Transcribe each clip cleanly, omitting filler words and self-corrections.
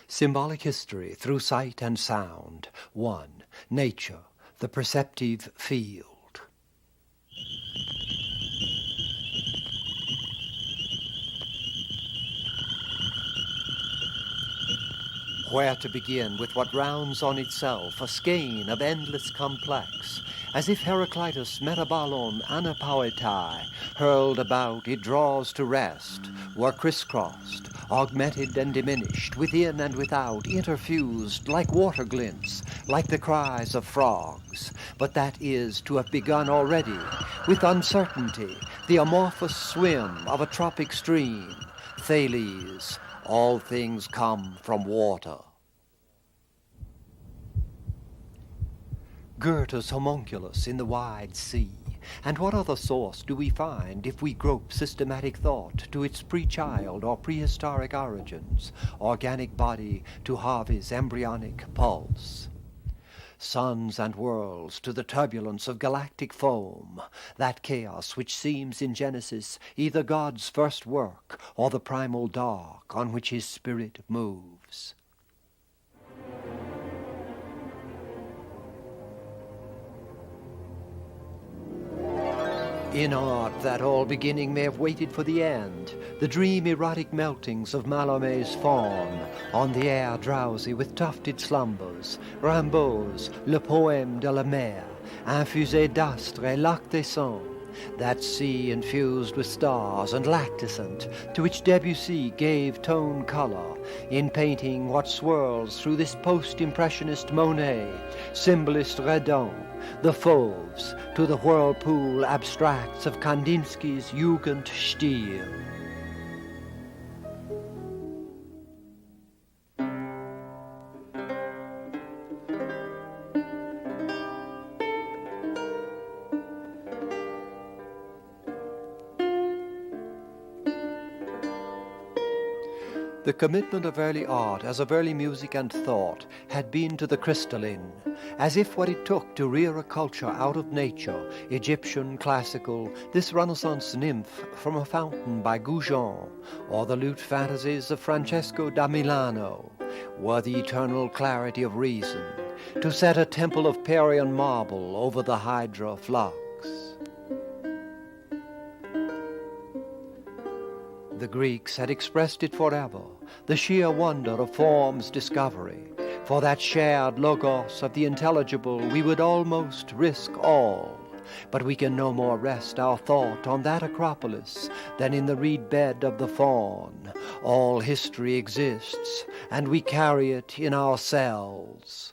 Symbolic history through sight and sound. 1. Nature, the perceptive field. Where to begin with what rounds on itself a skein of endless complex, as if Heraclitus metabalon anapoetai, hurled about it draws to rest, were crisscrossed, augmented and diminished, within and without, interfused, like water glints, like the cries of frogs. But that is to have begun already, with uncertainty, the amorphous swim of a tropic stream. Thales, all things come from water. Goethe's homunculus in the wide sea. And what other source do we find if we grope systematic thought to its pre-child or prehistoric origins, organic body to Harvey's embryonic pulse? Suns and worlds to the turbulence of galactic foam, that chaos which seems in Genesis either God's first work or the primal dark on which his spirit moves. In art, that all beginning may have waited for the end, the dream erotic meltings of Mallarmé's faun, on the air drowsy with tufted slumbers, Rimbaud's Le Poème de la Mer, infusé d'astres et lac des sons, that sea infused with stars and lactescent, to which Debussy gave tone color, in painting what swirls through this post-impressionist Monet, symbolist Redon, the Fauves, to the whirlpool abstracts of Kandinsky's Jugendstil. The commitment of early art, as of early music and thought, had been to the crystalline, as if what it took to rear a culture out of nature, Egyptian, classical, this Renaissance nymph from a fountain by Goujon, or the lute fantasies of Francesco da Milano, were the eternal clarity of reason, to set a temple of Parian marble over the Hydra flux. The Greeks had expressed it forever, the sheer wonder of form's discovery. For that shared logos of the intelligible we would almost risk all. But we can no more rest our thought on that Acropolis than in the reed bed of the faun. All history exists, and we carry it in our cells.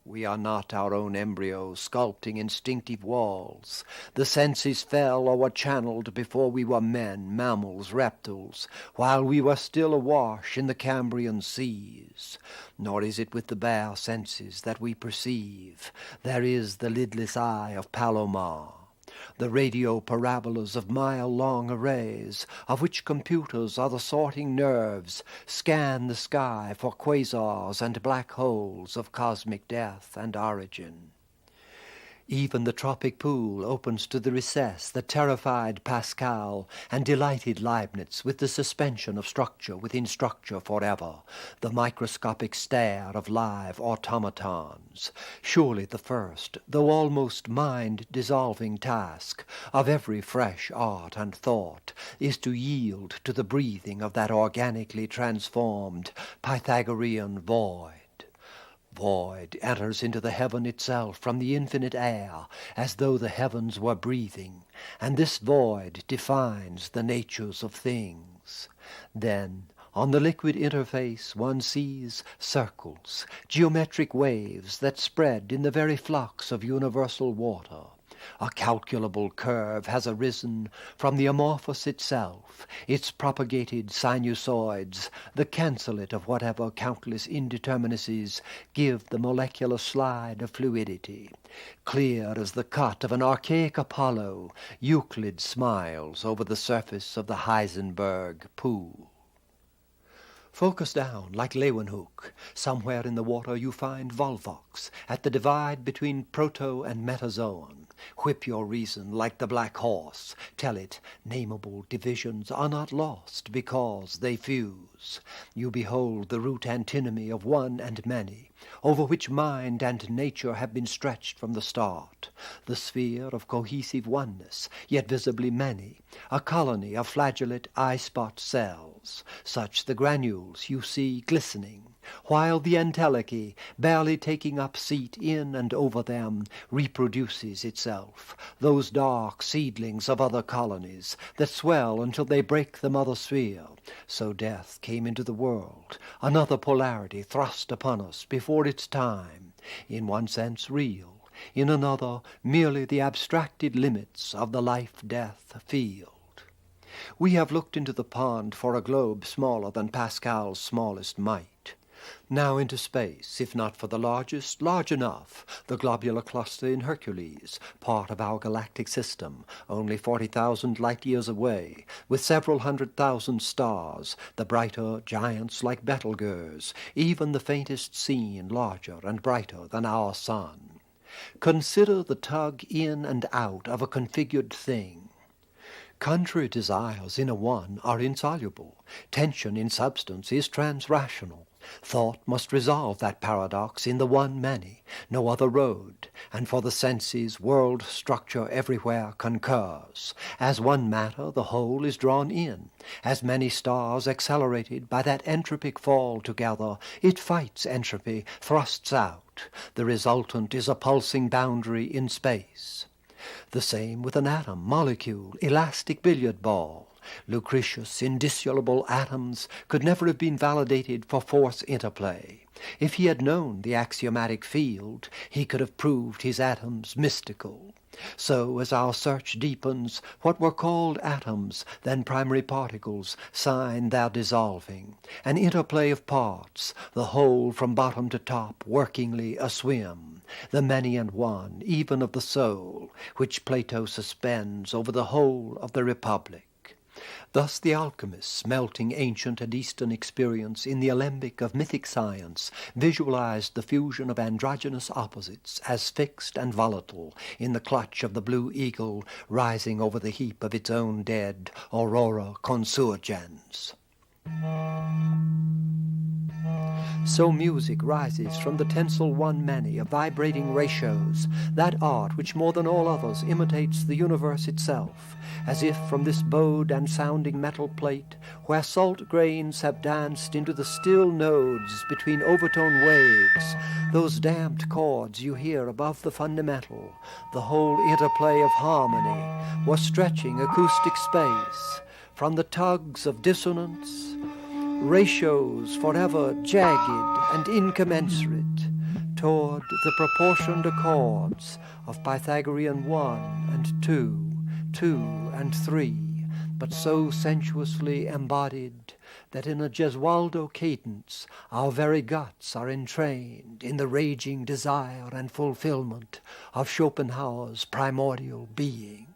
We are not our own embryos sculpting instinctive walls. The senses fell or were channeled before we were men, mammals, reptiles, while we were still awash in the Cambrian seas. Nor is it with the bare senses that we perceive. There is the lidless eye of Palomar, the radio parabolas of mile-long arrays, of which computers are the sorting nerves, scan the sky for quasars and black holes of cosmic death and origin. Even the tropic pool opens to the recess that terrified Pascal and delighted Leibniz with the suspension of structure within structure forever, the microscopic stare of live automatons. Surely the first, though almost mind-dissolving task of every fresh art and thought is to yield to the breathing of that organically transformed Pythagorean void. Void enters into the heaven itself from the infinite air, as though the heavens were breathing, and this void defines the natures of things. Then, on the liquid interface, one sees circles, geometric waves that spread in the very flux of universal water. A calculable curve has arisen from the amorphous itself, its propagated sinusoids, the cancellate of whatever countless indeterminacies give the molecular slide of fluidity. Clear as the cut of an archaic Apollo, Euclid smiles over the surface of the Heisenberg pool. Focus down like Leeuwenhoek. Somewhere in the water you find Volvox, at the divide between Proto and Metazoan. Whip your reason like the black horse. Tell it nameable divisions are not lost because they fuse. You behold the root antinomy of one and many, over which mind and nature have been stretched from the start. The sphere of cohesive oneness, yet visibly many, a colony of flagellate eye-spot cells, such the granules you see glistening, while the entelechy, barely taking up seat in and over them, reproduces itself, those dark seedlings of other colonies that swell until they break the mother sphere. So death came into the world, another polarity thrust upon us before its time, in one sense real, in another merely the abstracted limits of the life-death field. We have looked into the pond for a globe smaller than Pascal's smallest mite. Now into space, if not for the largest, large enough, the globular cluster in Hercules, part of our galactic system, only 40,000 light-years away, with several 100,000 stars, the brighter giants like Betelgeuse, even the faintest seen larger and brighter than our sun. Consider the tug in and out of a configured thing. Contrary desires in a one are insoluble. Tension in substance is transrational. Thought must resolve that paradox in the one many, no other road, and for the senses world structure everywhere concurs. As one matter the whole is drawn in, as many stars accelerated by that entropic fall together, it fights entropy, thrusts out. The resultant is a pulsing boundary in space. The same with an atom, molecule, elastic billiard ball. Lucretius' indissoluble atoms could never have been validated for force interplay. If he had known the axiomatic field, he could have proved his atoms mystical. So, as our search deepens, what were called atoms, then primary particles, sign their dissolving. An interplay of parts, the whole from bottom to top workingly aswim, the many and one, even of the soul, which Plato suspends over the whole of the Republic. Thus the alchemists, melting ancient and Eastern experience in the alembic of mythic science, visualized the fusion of androgynous opposites as fixed and volatile in the clutch of the blue eagle rising over the heap of its own dead aurora consurgens. So music rises from the tensile one many of vibrating ratios, that art which more than all others imitates the universe itself, as if from this bowed and sounding metal plate, where salt grains have danced into the still nodes between overtone waves, those damped chords you hear above the fundamental, the whole interplay of harmony, was stretching acoustic space from the tugs of dissonance, ratios forever jagged and incommensurate, toward the proportioned accords of Pythagorean 1 and 2, 2 and 3, but so sensuously embodied that in a Gesualdo cadence our very guts are entrained in the raging desire and fulfillment of Schopenhauer's primordial being.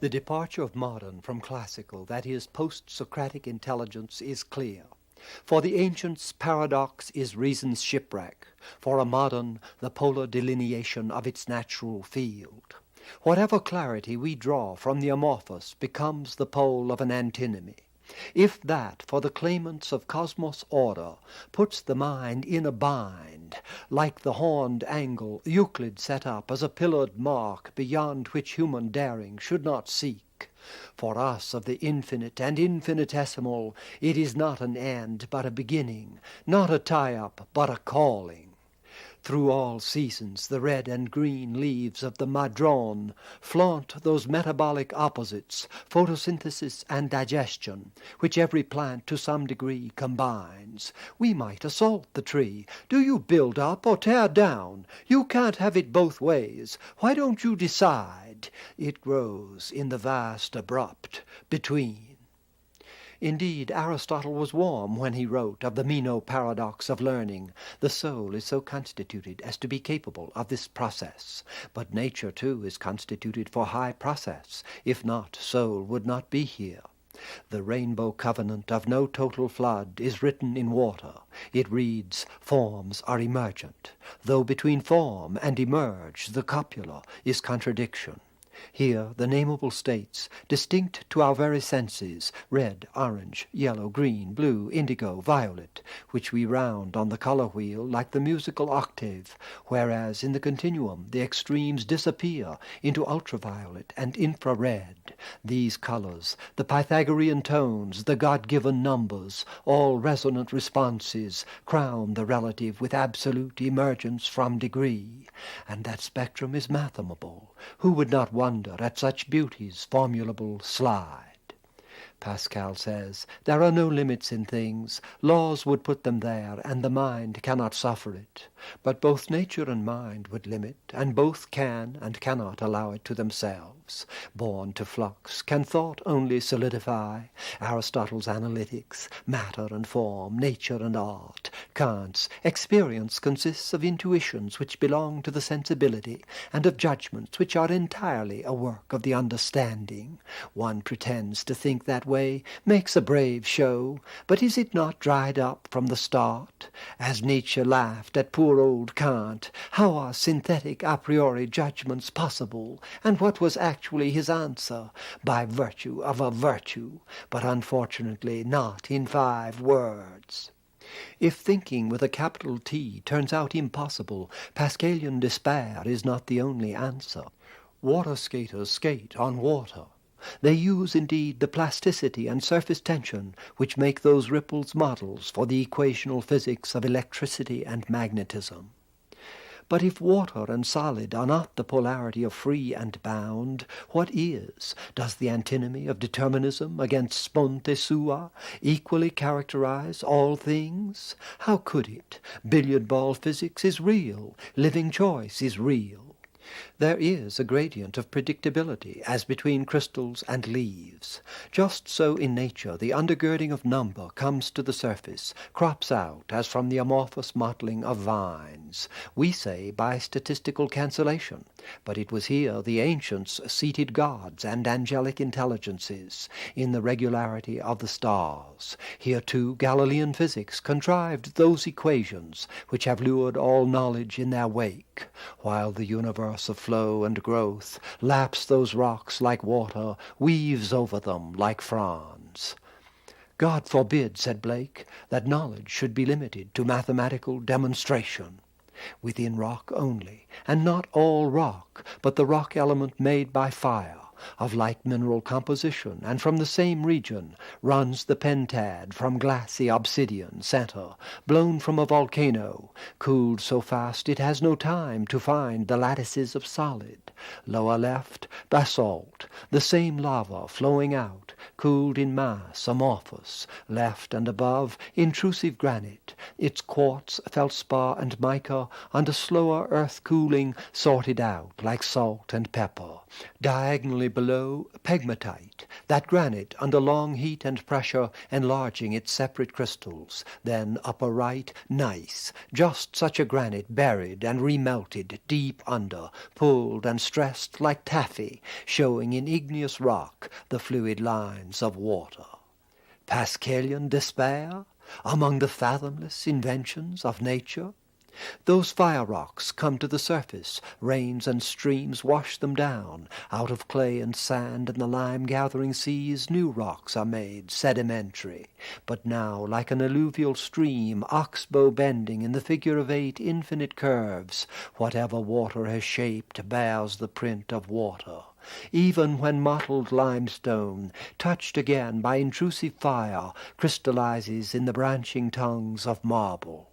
The departure of modern from classical, that is, post-Socratic intelligence, is clear. For the ancients, paradox is reason's shipwreck. For a modern, the polar delineation of its natural field. Whatever clarity we draw from the amorphous becomes the pole of an antinomy. If that, for the claimants of cosmos order, puts the mind in a bind, like the horned angle Euclid set up as a pillared mark beyond which human daring should not seek. For us of the infinite and infinitesimal, it is not an end but a beginning, not a tie-up but a calling. Through all seasons the red and green leaves of the madrone flaunt those metabolic opposites, photosynthesis and digestion, which every plant to some degree combines. We might assault the tree. Do you build up or tear down? You can't have it both ways. Why don't you decide? It grows in the vast abrupt between. Indeed, Aristotle was warm when he wrote of the Meno paradox of learning. The soul is so constituted as to be capable of this process. But nature, too, is constituted for high process. If not, soul would not be here. The rainbow covenant of no total flood is written in water. It reads, forms are emergent, though between form and emerge the copula is contradiction. Here the nameable states, distinct to our very senses, red, orange, yellow, green, blue, indigo, violet, which we round on the color wheel like the musical octave, whereas in the continuum the extremes disappear into ultraviolet and infrared. These colors, the Pythagorean tones, the God-given numbers, all resonant responses, crown the relative with absolute emergence from degree. And that spectrum is mathemable. Who would not wonder at such beauty's formulable slide? Pascal says, there are no limits in things. Laws would put them there, and the mind cannot suffer it. But both nature and mind would limit, and both can and cannot allow it to themselves. Born to flux, can thought only solidify? Aristotle's analytics, matter and form, nature and art. Kant's experience consists of intuitions which belong to the sensibility, and of judgments which are entirely a work of the understanding. One pretends to think that way, makes a brave show, but is it not dried up from the start? As Nietzsche laughed at poor old Kant, how are synthetic a priori judgments possible? And what was actually his answer? By virtue of a virtue, but unfortunately not in 5 words. If thinking with a capital T turns out impossible, Pascalian despair is not the only answer. Water skaters skate on water. They use indeed the plasticity and surface tension which make those ripples models for the equational physics of electricity and magnetism. But if water and solid are not the polarity of free and bound, what is? Does the antinomy of determinism against sponte sua equally characterize all things? How could it? Billiard ball physics is real. Living choice is real. There is a gradient of predictability as between crystals and leaves. Just so in nature the undergirding of number comes to the surface, crops out as from the amorphous mottling of vines. We say by statistical cancellation, but it was here the ancients seated gods and angelic intelligences in the regularity of the stars. Here too Galilean physics contrived those equations which have lured all knowledge in their wake, while the universe of flow and growth laps those rocks like water, weaves over them like fronds. God forbid, said Blake, that knowledge should be limited to mathematical demonstration. Within rock only, and not all rock, but the rock element made by fire, of like mineral composition, and from the same region, runs the pentad from glassy obsidian center, blown from a volcano, cooled so fast it has no time to find the lattices of solid. Lower left, basalt, the same lava flowing out, cooled in mass, amorphous. Left and above, intrusive granite, its quartz, feldspar, and mica, under slower earth cooling, sorted out like salt and pepper. Diagonally below, pegmatite, that granite under long heat and pressure enlarging its separate crystals. Then upper right, gneiss, just such a granite buried and remelted deep under, pulled and stressed like taffy, showing in igneous rock the fluid lines of water. Pascalian despair among the fathomless inventions of nature? Those fire rocks come to the surface, rains and streams wash them down. Out of clay and sand and the lime-gathering seas new rocks are made, sedimentary. But now, like an alluvial stream, oxbow bending in the figure of 8 infinite curves, whatever water has shaped bears the print of water. Even when mottled limestone, touched again by intrusive fire, crystallizes in the branching tongues of marble.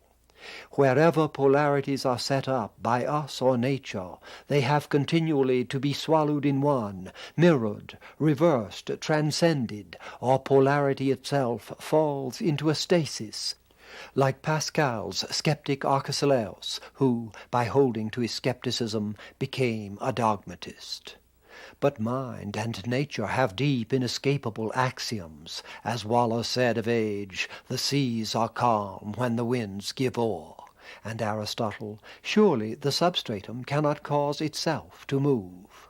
Wherever polarities are set up by us or nature, they have continually to be swallowed in one, mirrored, reversed, transcended, or polarity itself falls into a stasis, like Pascal's skeptic Arcesilaus, who, by holding to his skepticism, became a dogmatist. But mind and nature have deep, inescapable axioms. As Waller said of age, the seas are calm when the winds give o'er. And Aristotle, surely the substratum cannot cause itself to move.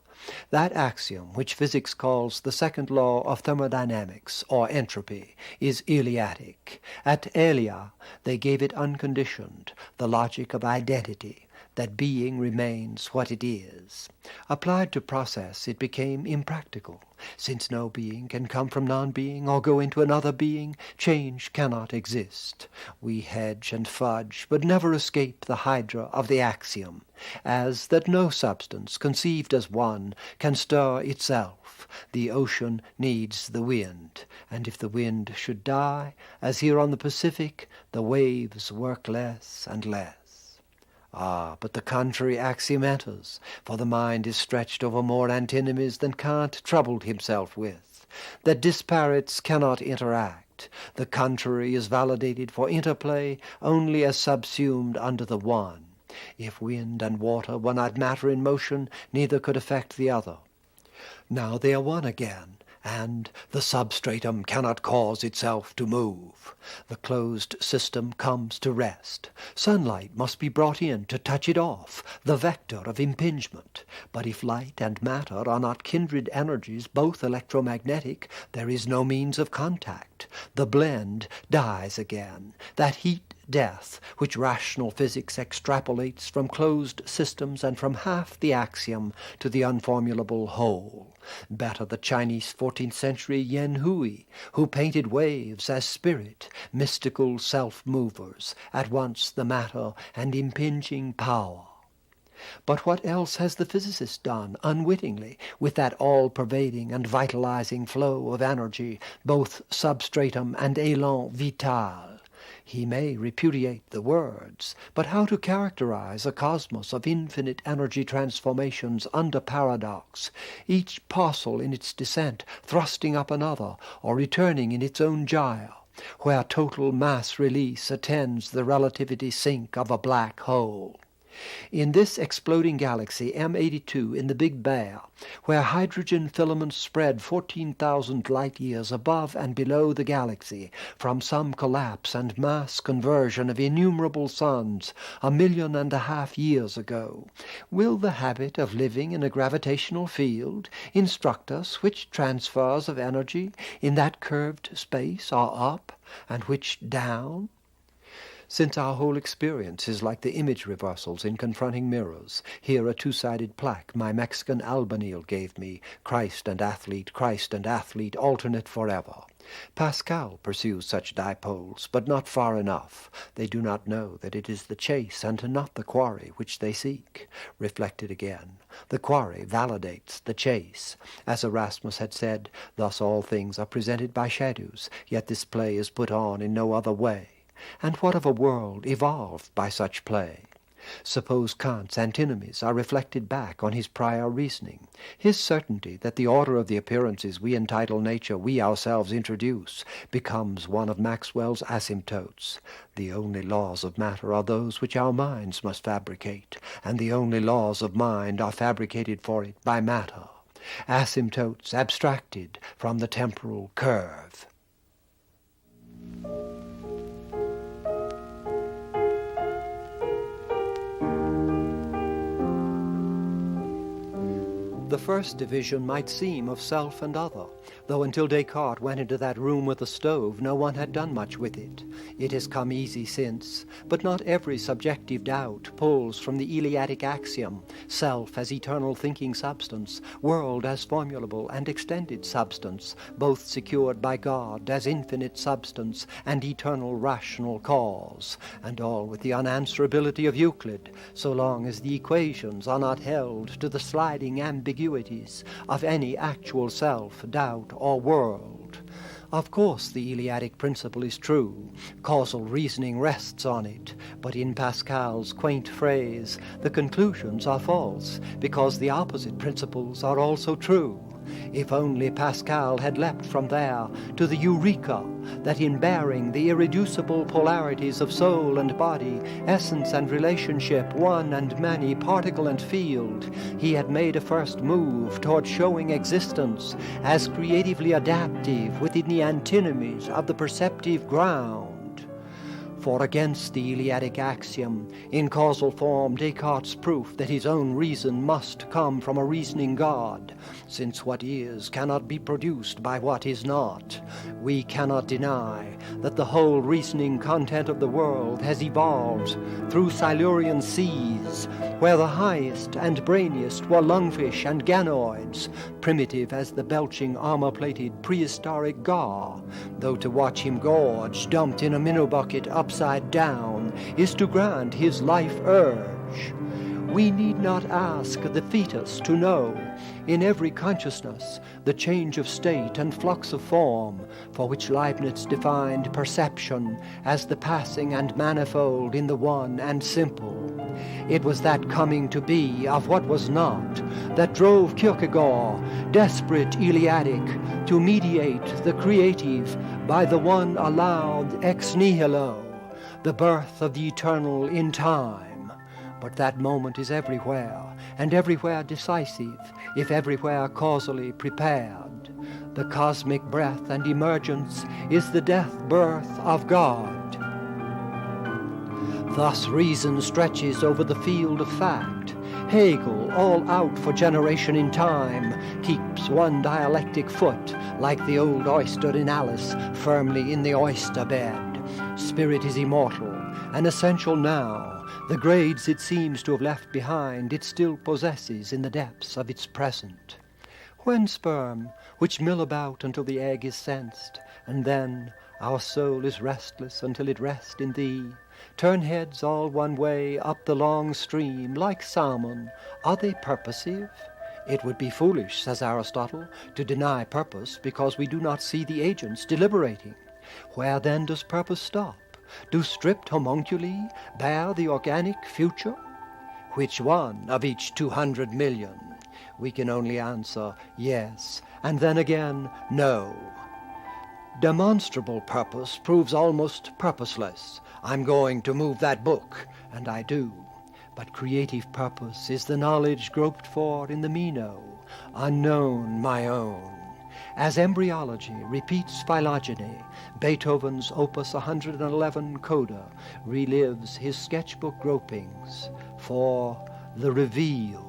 That axiom, which physics calls the second law of thermodynamics, or entropy, is Eleatic. At Elea they gave it unconditioned, the logic of identity, that being remains what it is. Applied to process, it became impractical. Since no being can come from non-being or go into another being, change cannot exist. We hedge and fudge, but never escape the hydra of the axiom, as that no substance, conceived as one, can stir itself. The ocean needs the wind, and if the wind should die, as here on the Pacific, the waves work less and less. Ah, but the contrary axiom enters, for the mind is stretched over more antinomies than Kant troubled himself with, that disparates cannot interact. The contrary is validated for interplay only as subsumed under the one. If wind and water were not matter in motion, neither could affect the other. Now they are one again, and the substratum cannot cause itself to move. The closed system comes to rest. Sunlight must be brought in to touch it off, the vector of impingement. But if light and matter are not kindred energies, both electromagnetic, there is no means of contact. The blend dies again. That heat death, which rational physics extrapolates from closed systems and from half the axiom to the unformulable whole. Better the Chinese 14th century Yen Hui, who painted waves as spirit, mystical self-movers, at once the matter and impinging power. But what else has the physicist done, unwittingly, with that all-pervading and vitalizing flow of energy, both substratum and élan vital? He may repudiate the words, but how to characterize a cosmos of infinite energy transformations under paradox, each parcel in its descent thrusting up another or returning in its own gyre, where total mass release attends the relativity sink of a black hole? In this exploding galaxy M82 in the Big Bear, where hydrogen filaments spread 14,000 light-years above and below the galaxy from some collapse and mass conversion of innumerable suns 1.5 million years ago, will the habit of living in a gravitational field instruct us which transfers of energy in that curved space are up and which down? Since our whole experience is like the image reversals in confronting mirrors, here a two-sided plaque my Mexican albanil gave me, Christ and athlete, alternate forever. Pascal pursues such dipoles, but not far enough. They do not know that it is the chase and not the quarry which they seek. Reflected again, the quarry validates the chase. As Erasmus had said, thus all things are presented by shadows, yet this play is put on in no other way. And what of a world evolved by such play? Suppose Kant's antinomies are reflected back on his prior reasoning. His certainty that the order of the appearances we entitle nature we ourselves introduce becomes one of Maxwell's asymptotes. The only laws of matter are those which our minds must fabricate, and the only laws of mind are fabricated for it by matter. Asymptotes abstracted from the temporal curve. The first division might seem of self and other, though until Descartes went into that room with the stove, no one had done much with it. It has come easy since, but not every subjective doubt pulls from the Eleatic axiom, self as eternal thinking substance, world as formulable and extended substance, both secured by God as infinite substance and eternal rational cause, and all with the unanswerability of Euclid, so long as the equations are not held to the sliding ambiguities of any actual self, doubt, or world. Of course the Eleatic principle is true. Causal reasoning rests on it. But in Pascal's quaint phrase, the conclusions are false, because the opposite principles are also true. If only Pascal had leapt from there to the eureka that in bearing the irreducible polarities of soul and body, essence and relationship, one and many, particle and field, he had made a first move toward showing existence as creatively adaptive within the antinomies of the perceptive ground. For against the Eleatic axiom, in causal form Descartes' proof that his own reason must come from a reasoning God, since what is cannot be produced by what is not, we cannot deny that the whole reasoning content of the world has evolved through Silurian seas, where the highest and brainiest were lungfish and ganoids, primitive as the belching armor-plated prehistoric gar, though to watch him gorge, dumped in a minnow bucket upside down, is to grant his life urge. We need not ask the fetus to know, in every consciousness, the change of state and flux of form, for which Leibniz defined perception as the passing and manifold in the one and simple. It was that coming to be of what was not that drove Kierkegaard, desperate Eleatic, to mediate the creative by the one allowed ex nihilo, the birth of the eternal in time. But that moment is everywhere, and everywhere decisive, if everywhere causally prepared. The cosmic breath and emergence is the death-birth of God. Thus reason stretches over the field of fact. Hegel, all out for generation in time, keeps one dialectic foot, like the old oyster in Alice, firmly in the oyster bed. Spirit is immortal, and essential now. The grades it seems to have left behind it still possesses in the depths of its present. When sperm, which mill about until the egg is sensed, and then our soul is restless until it rest in thee, turn heads all one way up the long stream, like salmon, are they purposive? It would be foolish, says Aristotle, to deny purpose because we do not see the agents deliberating. Where then does purpose stop? Do stripped homunculi bear the organic future? Which one of each 200 million? We can only answer yes, and then again no. Demonstrable purpose proves almost purposeless. I'm going to move that book, and I do. But creative purpose is the knowledge groped for in the Meno, unknown my own. As embryology repeats phylogeny, Beethoven's Opus 111 Coda relives his sketchbook gropings for the revealed.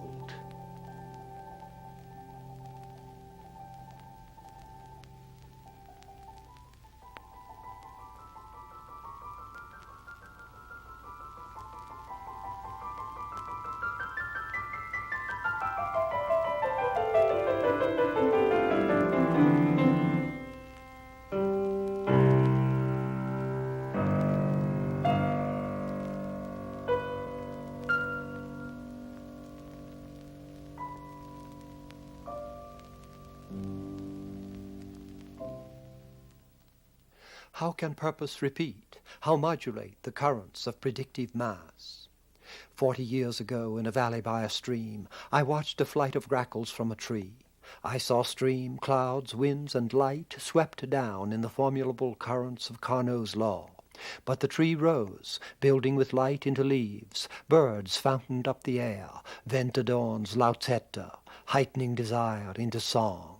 How can purpose repeat? How modulate the currents of predictive mass? 40 years ago, in a valley by a stream, I watched a flight of grackles from a tree. I saw stream, clouds, winds, and light swept down in the formulable currents of Carnot's law. But the tree rose, building with light into leaves. Birds fountained up the air, Ventadorn's Lauzetta, heightening desire into song.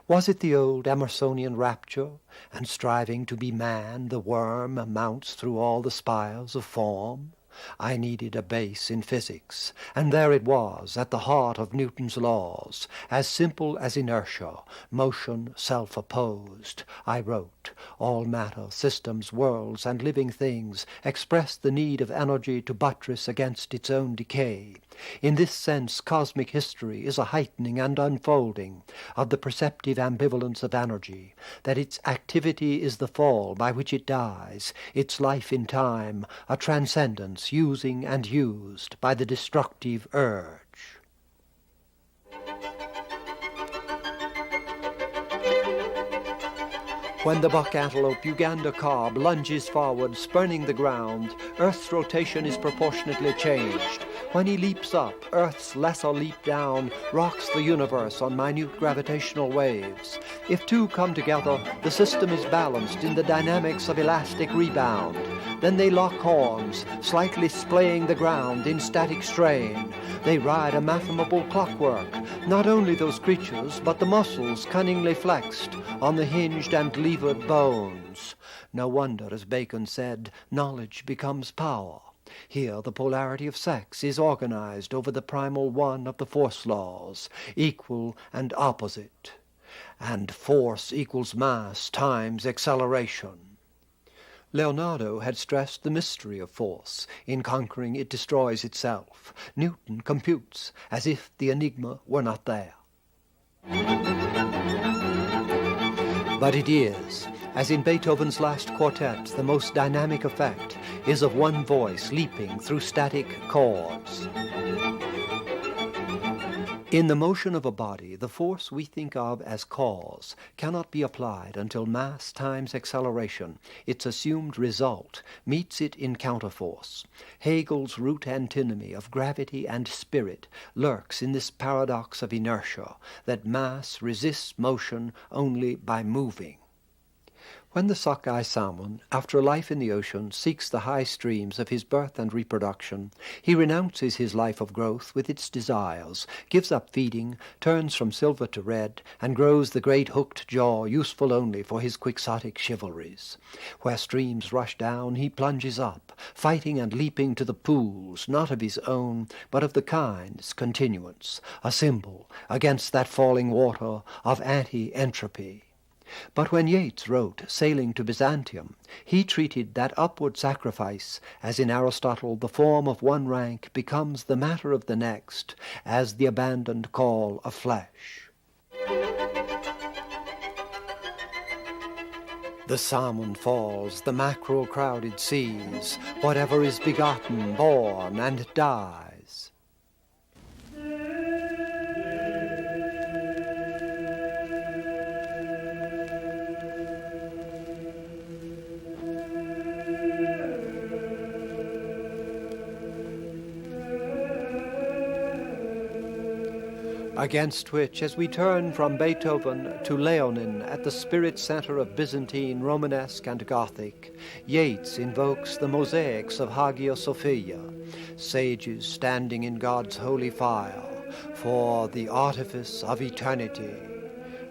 Was it the old Emersonian rapture, and striving to be man, the worm mounts through all the spires of form? I needed a base in physics, and there it was at the heart of Newton's laws, as simple as inertia, motion self-opposed. I wrote, all matter, systems, worlds, and living things express the need of energy to buttress against its own decay. In this sense, cosmic history is a heightening and unfolding of the perceptive ambivalence of energy, that its activity is the fall by which it dies, its life in time, a transcendence using and used by the destructive urge. When the buck antelope Uganda cob lunges forward, spurning the ground, Earth's rotation is proportionately changed. When he leaps up, Earth's lesser leap down rocks the universe on minute gravitational waves. If two come together, the system is balanced in the dynamics of elastic rebound. Then they lock horns, slightly splaying the ground in static strain. They ride a mathematical clockwork, not only those creatures, but the muscles cunningly flexed on the hinged and levered bones. No wonder, as Bacon said, knowledge becomes power. Here the polarity of sex is organized over the primal one of the force laws, equal and opposite. And force equals mass times acceleration. Leonardo had stressed the mystery of force. In conquering, it destroys itself. Newton computes as if the enigma were not there. But it is. As in Beethoven's last quartet, the most dynamic effect is of one voice leaping through static chords. In the motion of a body, the force we think of as cause cannot be applied until mass times acceleration, its assumed result, meets it in counterforce. Hegel's root antinomy of gravity and spirit lurks in this paradox of inertia, that mass resists motion only by moving. When the sockeye salmon, after a life in the ocean, seeks the high streams of his birth and reproduction, he renounces his life of growth with its desires, gives up feeding, turns from silver to red, and grows the great hooked jaw useful only for his quixotic chivalries. Where streams rush down, he plunges up, fighting and leaping to the pools, not of his own, but of the kind's continuance, a symbol against that falling water of anti-entropy. But when Yeats wrote Sailing to Byzantium, he treated that upward sacrifice as in Aristotle the form of one rank becomes the matter of the next, as the abandoned call of flesh. The salmon falls, the mackerel crowded seas, whatever is begotten, born, and dies. Against which, as we turn from Beethoven to Leonin at the spirit center of Byzantine, Romanesque, and Gothic, Yeats invokes the mosaics of Hagia Sophia, sages standing in God's holy fire, for the artifice of eternity.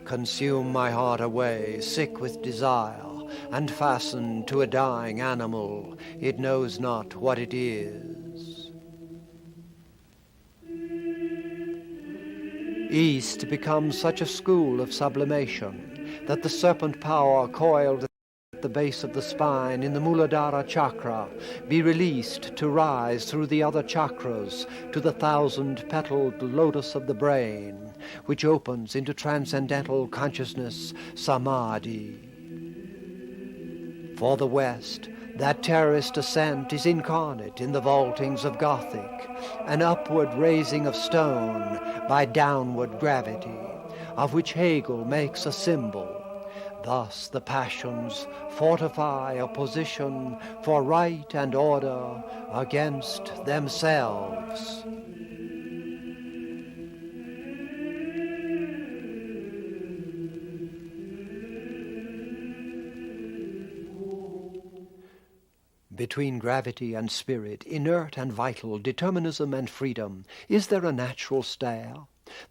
Consume my heart away, sick with desire, and fastened to a dying animal, it knows not what it is. East becomes such a school of sublimation that the serpent power coiled at the base of the spine in the Muladhara chakra be released to rise through the other chakras to the 1,000-petaled lotus of the brain, which opens into transcendental consciousness, samadhi. For the West, that terrorist ascent is incarnate in the vaultings of Gothic, an upward raising of stone by downward gravity, of which Hegel makes a symbol. Thus the passions fortify a position for right and order against themselves. Between gravity and spirit, inert and vital, determinism and freedom, is there a natural stair?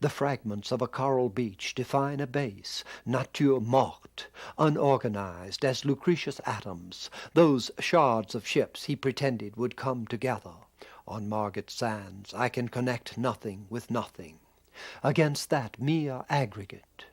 The fragments of a coral beach define a base, nature morte, unorganized as Lucretius' atoms, those shards of ships he pretended would come together. On Margate sands I can connect nothing with nothing. Against that mere aggregate.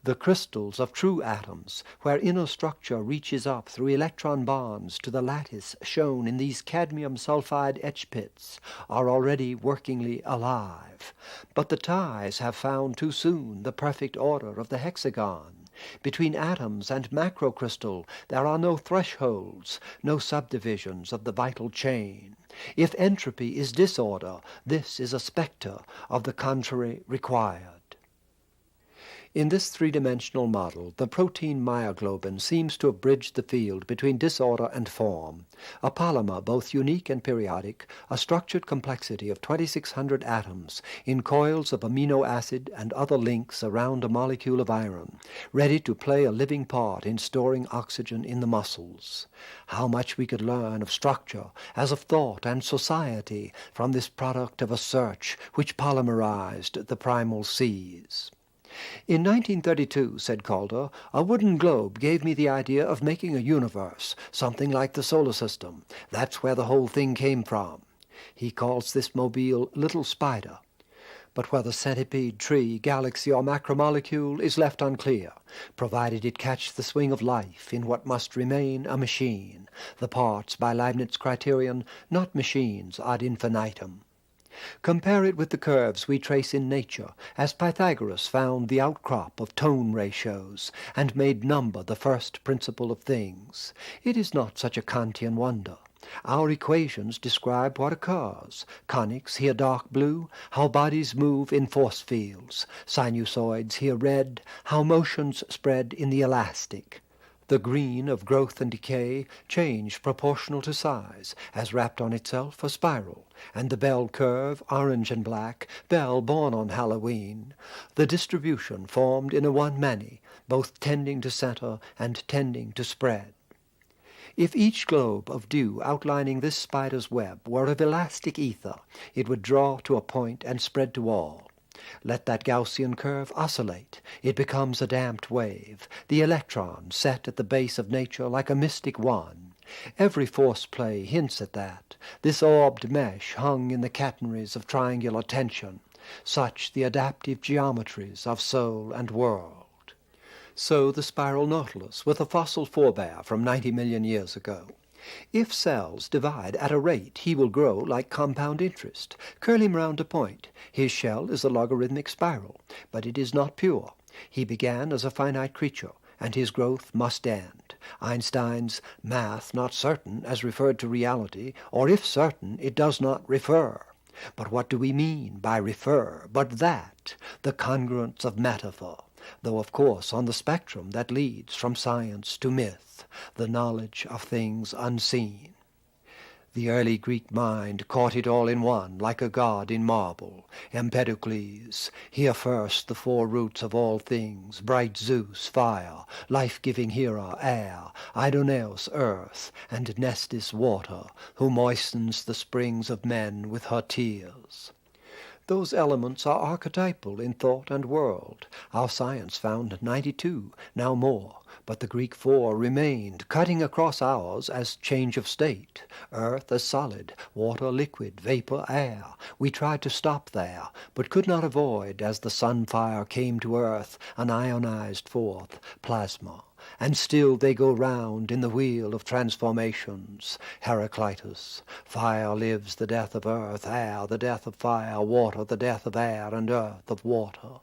The crystals of true atoms, where inner structure reaches up through electron bonds to the lattice shown in these cadmium sulfide etch pits, are already workingly alive. But the ties have found too soon the perfect order of the hexagon. Between atoms and macrocrystal there are no thresholds, no subdivisions of the vital chain. If entropy is disorder, this is a spectre of the contrary required. In this three-dimensional model, the protein myoglobin seems to have bridged the field between disorder and form, a polymer both unique and periodic, a structured complexity of 2,600 atoms in coils of amino acid and other links around a molecule of iron, ready to play a living part in storing oxygen in the muscles. How much we could learn of structure, as of thought and society, from this product of a search which polymerized the primal seas. In 1932, said Calder, a wooden globe gave me the idea of making a universe, something like the solar system. That's where the whole thing came from. He calls this mobile Little Spider. But whether centipede, tree, galaxy, or macromolecule is left unclear, provided it catch the swing of life in what must remain a machine, the parts, by Leibniz's criterion, not machines ad infinitum. Compare it with the curves we trace in nature, as Pythagoras found the outcrop of tone ratios, and made number the first principle of things. It is not such a Kantian wonder. Our equations describe what occurs. Conics, here dark blue, how bodies move in force fields. Sinusoids, here red, how motions spread in the elastic. The green of growth and decay, change proportional to size, as wrapped on itself a spiral, and the bell curve, orange and black, bell born on Halloween, the distribution formed in a one-many, both tending to center and tending to spread. If each globe of dew outlining this spider's web were of elastic ether, it would draw to a point and spread to all. Let that Gaussian curve oscillate. It becomes a damped wave, the electron set at the base of nature like a mystic one. Every force play hints at that, this orbed mesh hung in the catenaries of triangular tension, such the adaptive geometries of soul and world. So the spiral nautilus with a fossil forebear from 90 million years ago. If cells divide at a rate, he will grow like compound interest. Curl him round a point. His shell is a logarithmic spiral, but it is not pure. He began as a finite creature, and his growth must end. Einstein's math not certain as referred to reality, or if certain, it does not refer. But what do we mean by refer but that, the congruence of metaphor, though of course on the spectrum that leads from science to myth, the knowledge of things unseen. The early Greek mind caught it all in one, like a god in marble. Empedocles, here first the four roots of all things, bright Zeus, fire, life-giving Hera, air, Idoneus, earth, and Nestis, water, who moistens the springs of men with her tears. Those elements are archetypal in thought and world. Our science found 92, now more, but the Greek four remained, cutting across ours as change of state. Earth as solid, water liquid, vapor air. We tried to stop there, but could not avoid, as the sun fire came to earth, an ionized forth, plasma. And still they go round in the wheel of transformations. Heraclitus, fire lives the death of earth, air the death of fire, water the death of air, and earth of water.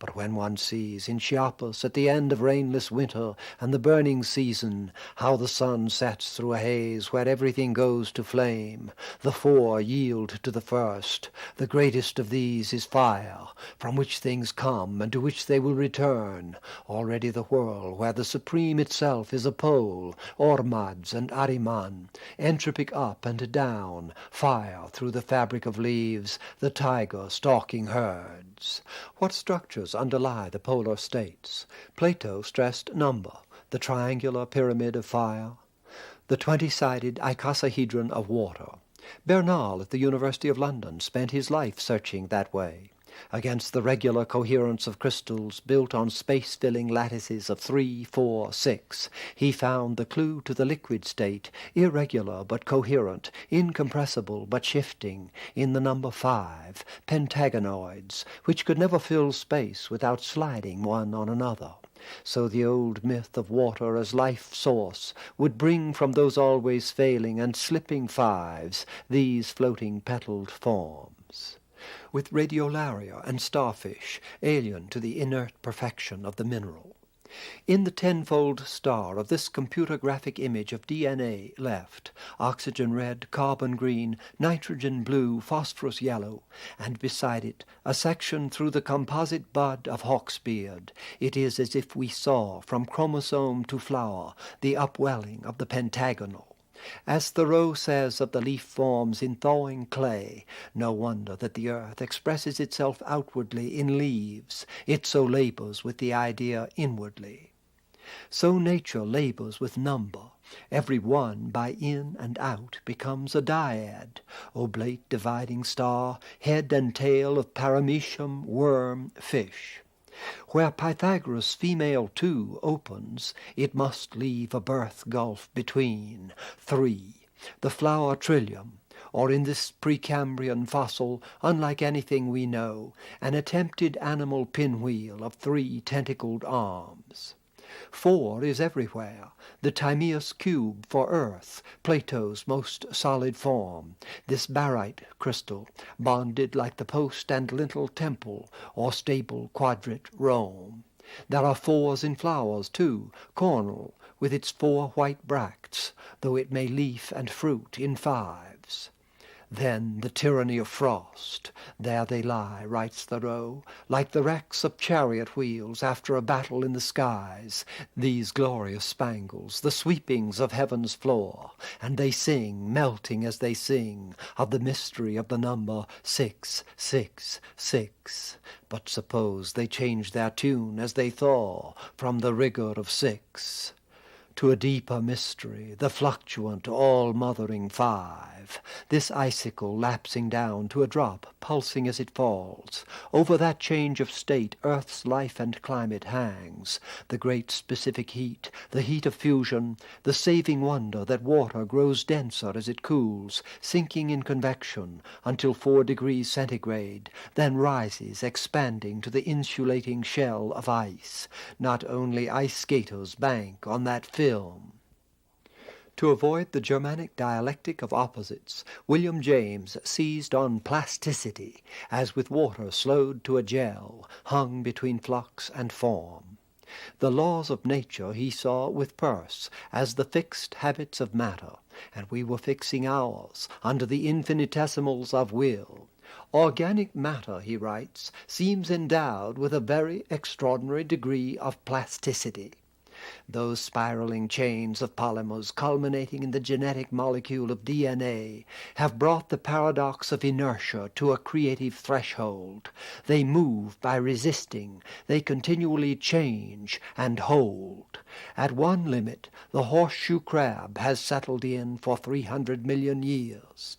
But when one sees in Chiapas at the end of rainless winter and the burning season how the sun sets through a haze where everything goes to flame, the four yield to the first. The greatest of these is fire, from which things come and to which they will return. Already the whirl where the supreme itself is a pole, Ormads and Ahriman, entropic up and down, fire through the fabric of leaves, the tiger stalking herds. What structures underlie the polar states? Plato stressed number, the triangular pyramid of fire, the 20-sided icosahedron of water. Bernal at the University of London spent his life searching that way. Against the regular coherence of crystals built on space-filling lattices of 3, 4, 6, he found the clue to the liquid state, irregular but coherent, incompressible but shifting, in the number 5, pentagonoids, which could never fill space without sliding one on another. So the old myth of water as life source would bring from those always failing and slipping fives these floating petaled forms. With radiolaria and starfish, alien to the inert perfection of the mineral. In the tenfold star of this computer graphic image of DNA left, oxygen red, carbon green, nitrogen blue, phosphorus yellow, and beside it a section through the composite bud of hawksbeard, it is as if we saw from chromosome to flower the upwelling of the pentagonal. As Thoreau says of the leaf forms in thawing clay, no wonder that the earth expresses itself outwardly in leaves, it so labors with the idea inwardly. So nature labors with number. Every one by in and out becomes a dyad, oblate dividing star, head and tail of paramecium, worm, fish. Where Pythagoras' female two opens, it must leave a birth gulf between, three, the flower trillium, or in this Precambrian fossil, unlike anything we know, an attempted animal pinwheel of three tentacled arms. Four is everywhere, the Timaeus cube for earth, Plato's most solid form, this barite crystal, bonded like the post and lintel temple, or stable quadrate Rome. There are fours in flowers, too, cornel, with its four white bracts, though it may leaf and fruit in fives. Then the tyranny of frost. There they lie, writes Thoreau, like the wrecks of chariot wheels after a battle in the skies, these glorious spangles, the sweepings of heaven's floor, and they sing, melting as they sing, of the mystery of the number 666. But suppose they change their tune as they thaw from the rigor of 6 to a deeper mystery, the fluctuant, all-mothering 5, this icicle lapsing down to a drop, pulsing as it falls. Over that change of state Earth's life and climate hangs, the great specific heat, the heat of fusion, the saving wonder that water grows denser as it cools, sinking in convection until 4 degrees centigrade, then rises, expanding to the insulating shell of ice. Not only ice skaters bank on that film. To avoid the Germanic dialectic of opposites, William James seized on plasticity, as with water slowed to a gel, hung between flux and form. The laws of nature he saw with Peirce as the fixed habits of matter, and we were fixing ours under the infinitesimals of will. Organic matter, he writes, seems endowed with a very extraordinary degree of plasticity. Those spiraling chains of polymers culminating in the genetic molecule of DNA have brought the paradox of inertia to a creative threshold. They move by resisting, they continually change and hold. At one limit, the horseshoe crab has settled in for 300 million years.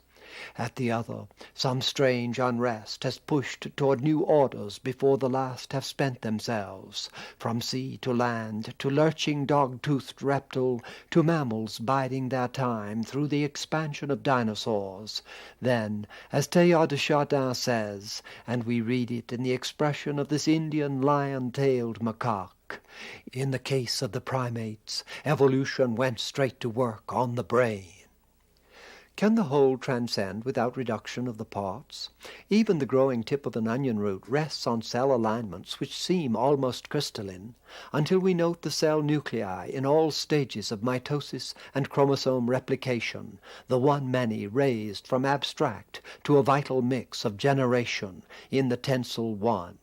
At the other, some strange unrest has pushed toward new orders before the last have spent themselves, from sea to land, to lurching dog-toothed reptile, to mammals biding their time through the expansion of dinosaurs. Then, as Teilhard de Chardin says, and we read it in the expression of this Indian lion-tailed macaque, in the case of the primates, evolution went straight to work on the brain. Can the whole transcend without reduction of the parts? Even the growing tip of an onion root rests on cell alignments which seem almost crystalline, until we note the cell nuclei in all stages of mitosis and chromosome replication, the one many raised from abstract to a vital mix of generation in the tensile one.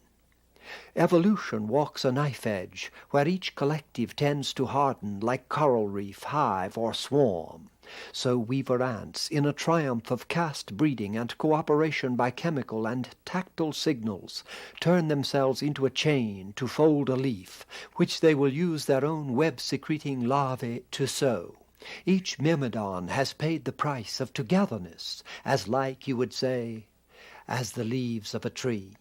Evolution walks a knife edge, where each collective tends to harden like coral reef, hive, or swarm. So weaver ants, in a triumph of caste breeding and cooperation by chemical and tactile signals, turn themselves into a chain to fold a leaf, which they will use their own web-secreting larvae to sew. Each myrmidon has paid the price of togetherness, as like, you would say, as the leaves of a tree.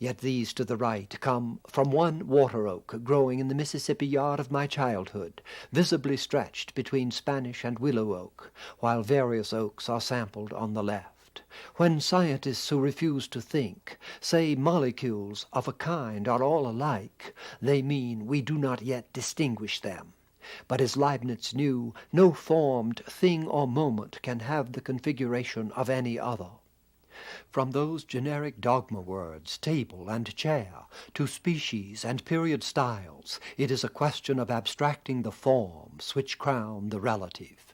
Yet these to the right come from one water oak growing in the Mississippi yard of my childhood, visibly stretched between Spanish and willow oak, while various oaks are sampled on the left. When scientists who refuse to think say molecules of a kind are all alike, they mean we do not yet distinguish them. But as Leibniz knew, no formed thing or moment can have the configuration of any other. From those generic dogma words, table and chair, to species and period styles, it is a question of abstracting the forms which crown the relative.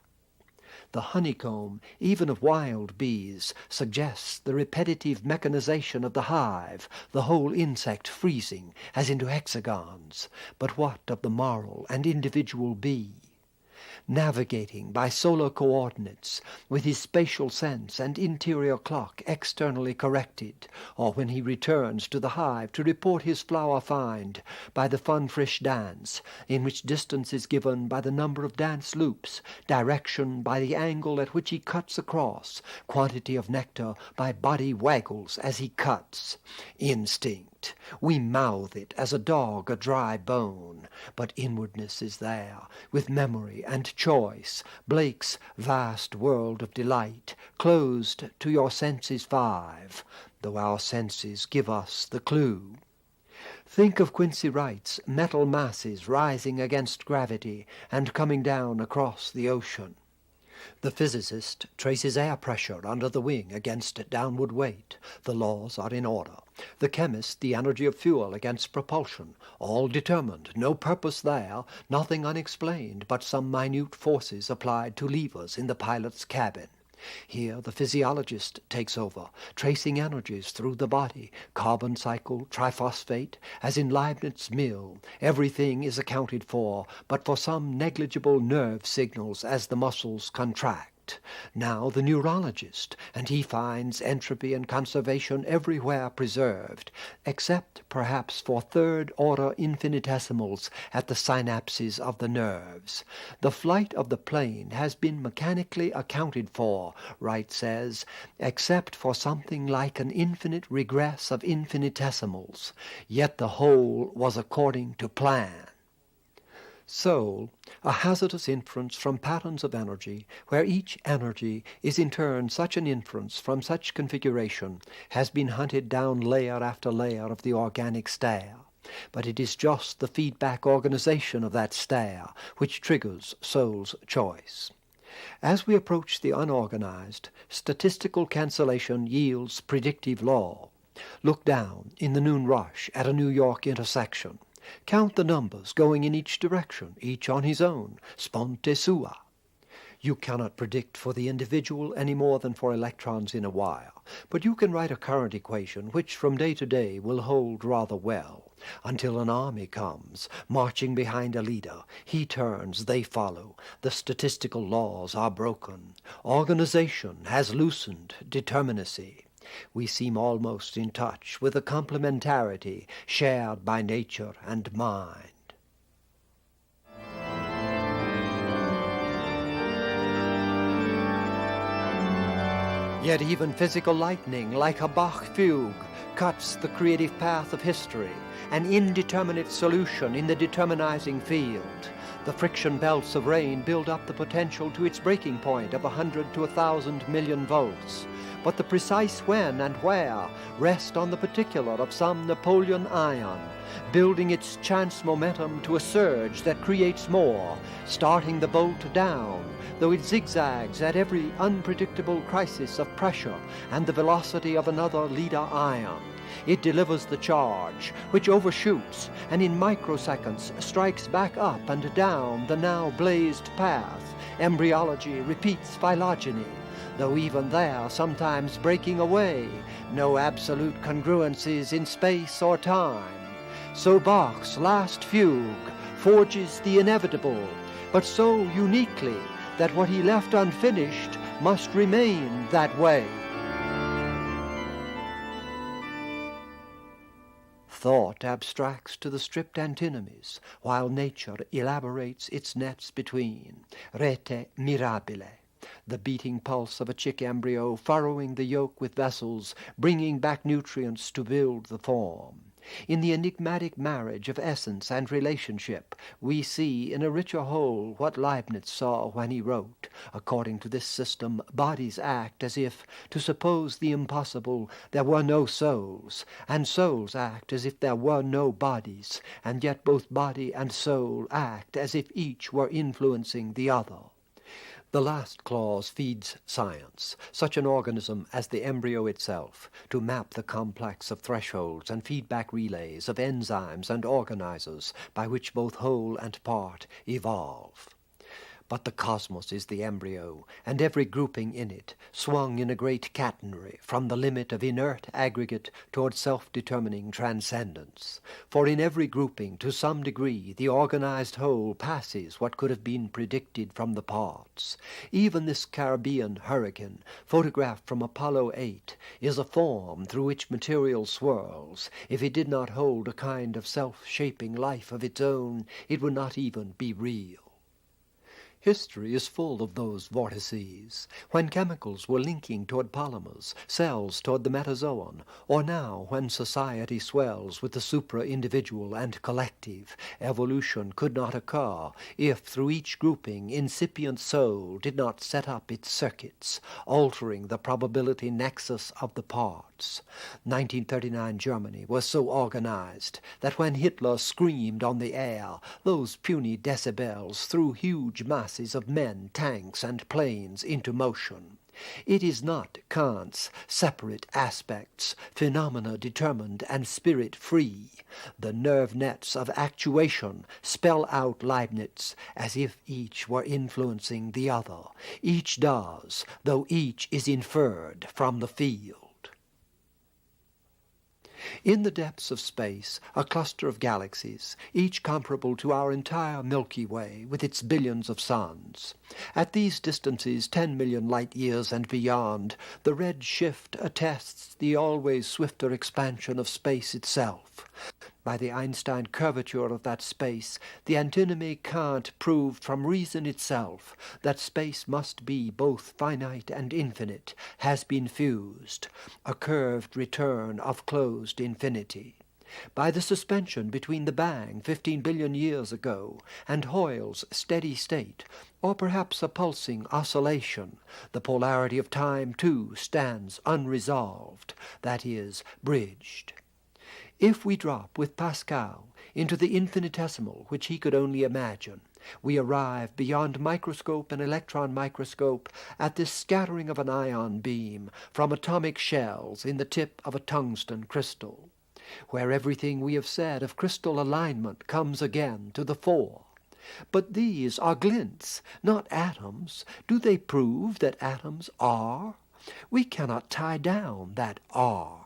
The honeycomb, even of wild bees, suggests the repetitive mechanization of the hive, the whole insect freezing as into hexagons. But what of the moral and individual bee? Navigating by solar coordinates, with his spatial sense and interior clock externally corrected, or when he returns to the hive to report his flower find by the fun-frisch dance, in which distance is given by the number of dance loops, direction by the angle at which he cuts across, quantity of nectar by body waggles as he cuts. Instinct. We mouth it as a dog a dry bone, but inwardness is there, with memory and choice, Blake's vast world of delight, closed to your senses five, though our senses give us the clue. Think of Quincy Wright's metal masses rising against gravity and coming down across the ocean. The physicist traces air pressure under the wing against downward weight. The laws are in order. The chemist the energy of fuel against propulsion, all determined, no purpose there, nothing unexplained but some minute forces applied to levers in the pilot's cabin. Here the physiologist takes over, tracing energies through the body, carbon cycle, triphosphate, as in Leibniz's mill. Everything is accounted for, but for some negligible nerve signals as the muscles contract. Now the neurologist, and he finds entropy and conservation everywhere preserved, except perhaps for third-order infinitesimals at the synapses of the nerves. The flight of the plane has been mechanically accounted for, Wright says, except for something like an infinite regress of infinitesimals, yet the whole was according to plan. Soul, a hazardous inference from patterns of energy, where each energy is in turn such an inference from such configuration, has been hunted down layer after layer of the organic stair. But it is just the feedback organization of that stair which triggers soul's choice. As we approach the unorganized, statistical cancellation yields predictive law. Look down in the noon rush at a New York intersection. Count the numbers going in each direction, each on his own, sponte sua. You cannot predict for the individual any more than for electrons in a wire, but you can write a current equation which from day to day will hold rather well, until an army comes, marching behind a leader. He turns, they follow. The statistical laws are broken. Organization has loosened determinacy. We seem almost in touch with the complementarity shared by nature and mind. Yet even physical lightning, like a Bach fugue, cuts the creative path of history, an indeterminate solution in the determinizing field. The friction belts of rain build up the potential to its breaking point of 100 to 1,000 million volts. But the precise when and where rest on the particular of some Napoleon ion, building its chance momentum to a surge that creates more, starting the bolt down, though it zigzags at every unpredictable crisis of pressure and the velocity of another leader ion. It delivers the charge, which overshoots and in microseconds strikes back up and down the now blazed path. Embryology repeats phylogeny, though even there sometimes breaking away, no absolute congruencies in space or time. So Bach's last fugue forges the inevitable, but so uniquely that what he left unfinished must remain that way. Thought abstracts to the stripped antinomies, while nature elaborates its nets between. Rete mirabile. The beating pulse of a chick embryo furrowing the yolk with vessels, bringing back nutrients to build the form. In the enigmatic marriage of essence and relationship, we see in a richer whole what Leibniz saw when he wrote, according to this system, bodies act as if, to suppose the impossible, there were no souls, and souls act as if there were no bodies, and yet both body and soul act as if each were influencing the other. The last clause feeds science, such an organism as the embryo itself, to map the complex of thresholds and feedback relays of enzymes and organizers by which both whole and part evolve. But the cosmos is the embryo, and every grouping in it, swung in a great catenary from the limit of inert aggregate toward self-determining transcendence. For in every grouping, to some degree, the organized whole passes what could have been predicted from the parts. Even this Caribbean hurricane, photographed from Apollo 8, is a form through which material swirls. If it did not hold a kind of self-shaping life of its own, it would not even be real. History is full of those vortices, when chemicals were linking toward polymers, cells toward the metazoan, or now when society swells with the supra-individual and collective. Evolution could not occur if through each grouping incipient soul did not set up its circuits, altering the probability nexus of the parts. 1939 Germany was so organized that when Hitler screamed on the air, those puny decibels threw huge masses of men, tanks, and planes into motion. It is not Kant's separate aspects, phenomena determined and spirit free. The nerve nets of actuation spell out Leibniz as if each were influencing the other. Each does, though each is inferred from the field. In the depths of space, a cluster of galaxies, each comparable to our entire Milky Way with its billions of suns. At these distances, 10 million light-years and beyond, the red shift attests the always swifter expansion of space itself. By the Einstein curvature of that space, the antinomy Kant proved from reason itself that space must be both finite and infinite, has been fused, a curved return of closed infinity. By the suspension between the bang 15 billion years ago and Hoyle's steady state, or perhaps a pulsing oscillation, the polarity of time too stands unresolved, that is, bridged. If we drop with Pascal into the infinitesimal which he could only imagine, we arrive beyond microscope and electron microscope at this scattering of an ion beam from atomic shells in the tip of a tungsten crystal, where everything we have said of crystal alignment comes again to the fore. But these are glints, not atoms. Do they prove that atoms are? We cannot tie down that are.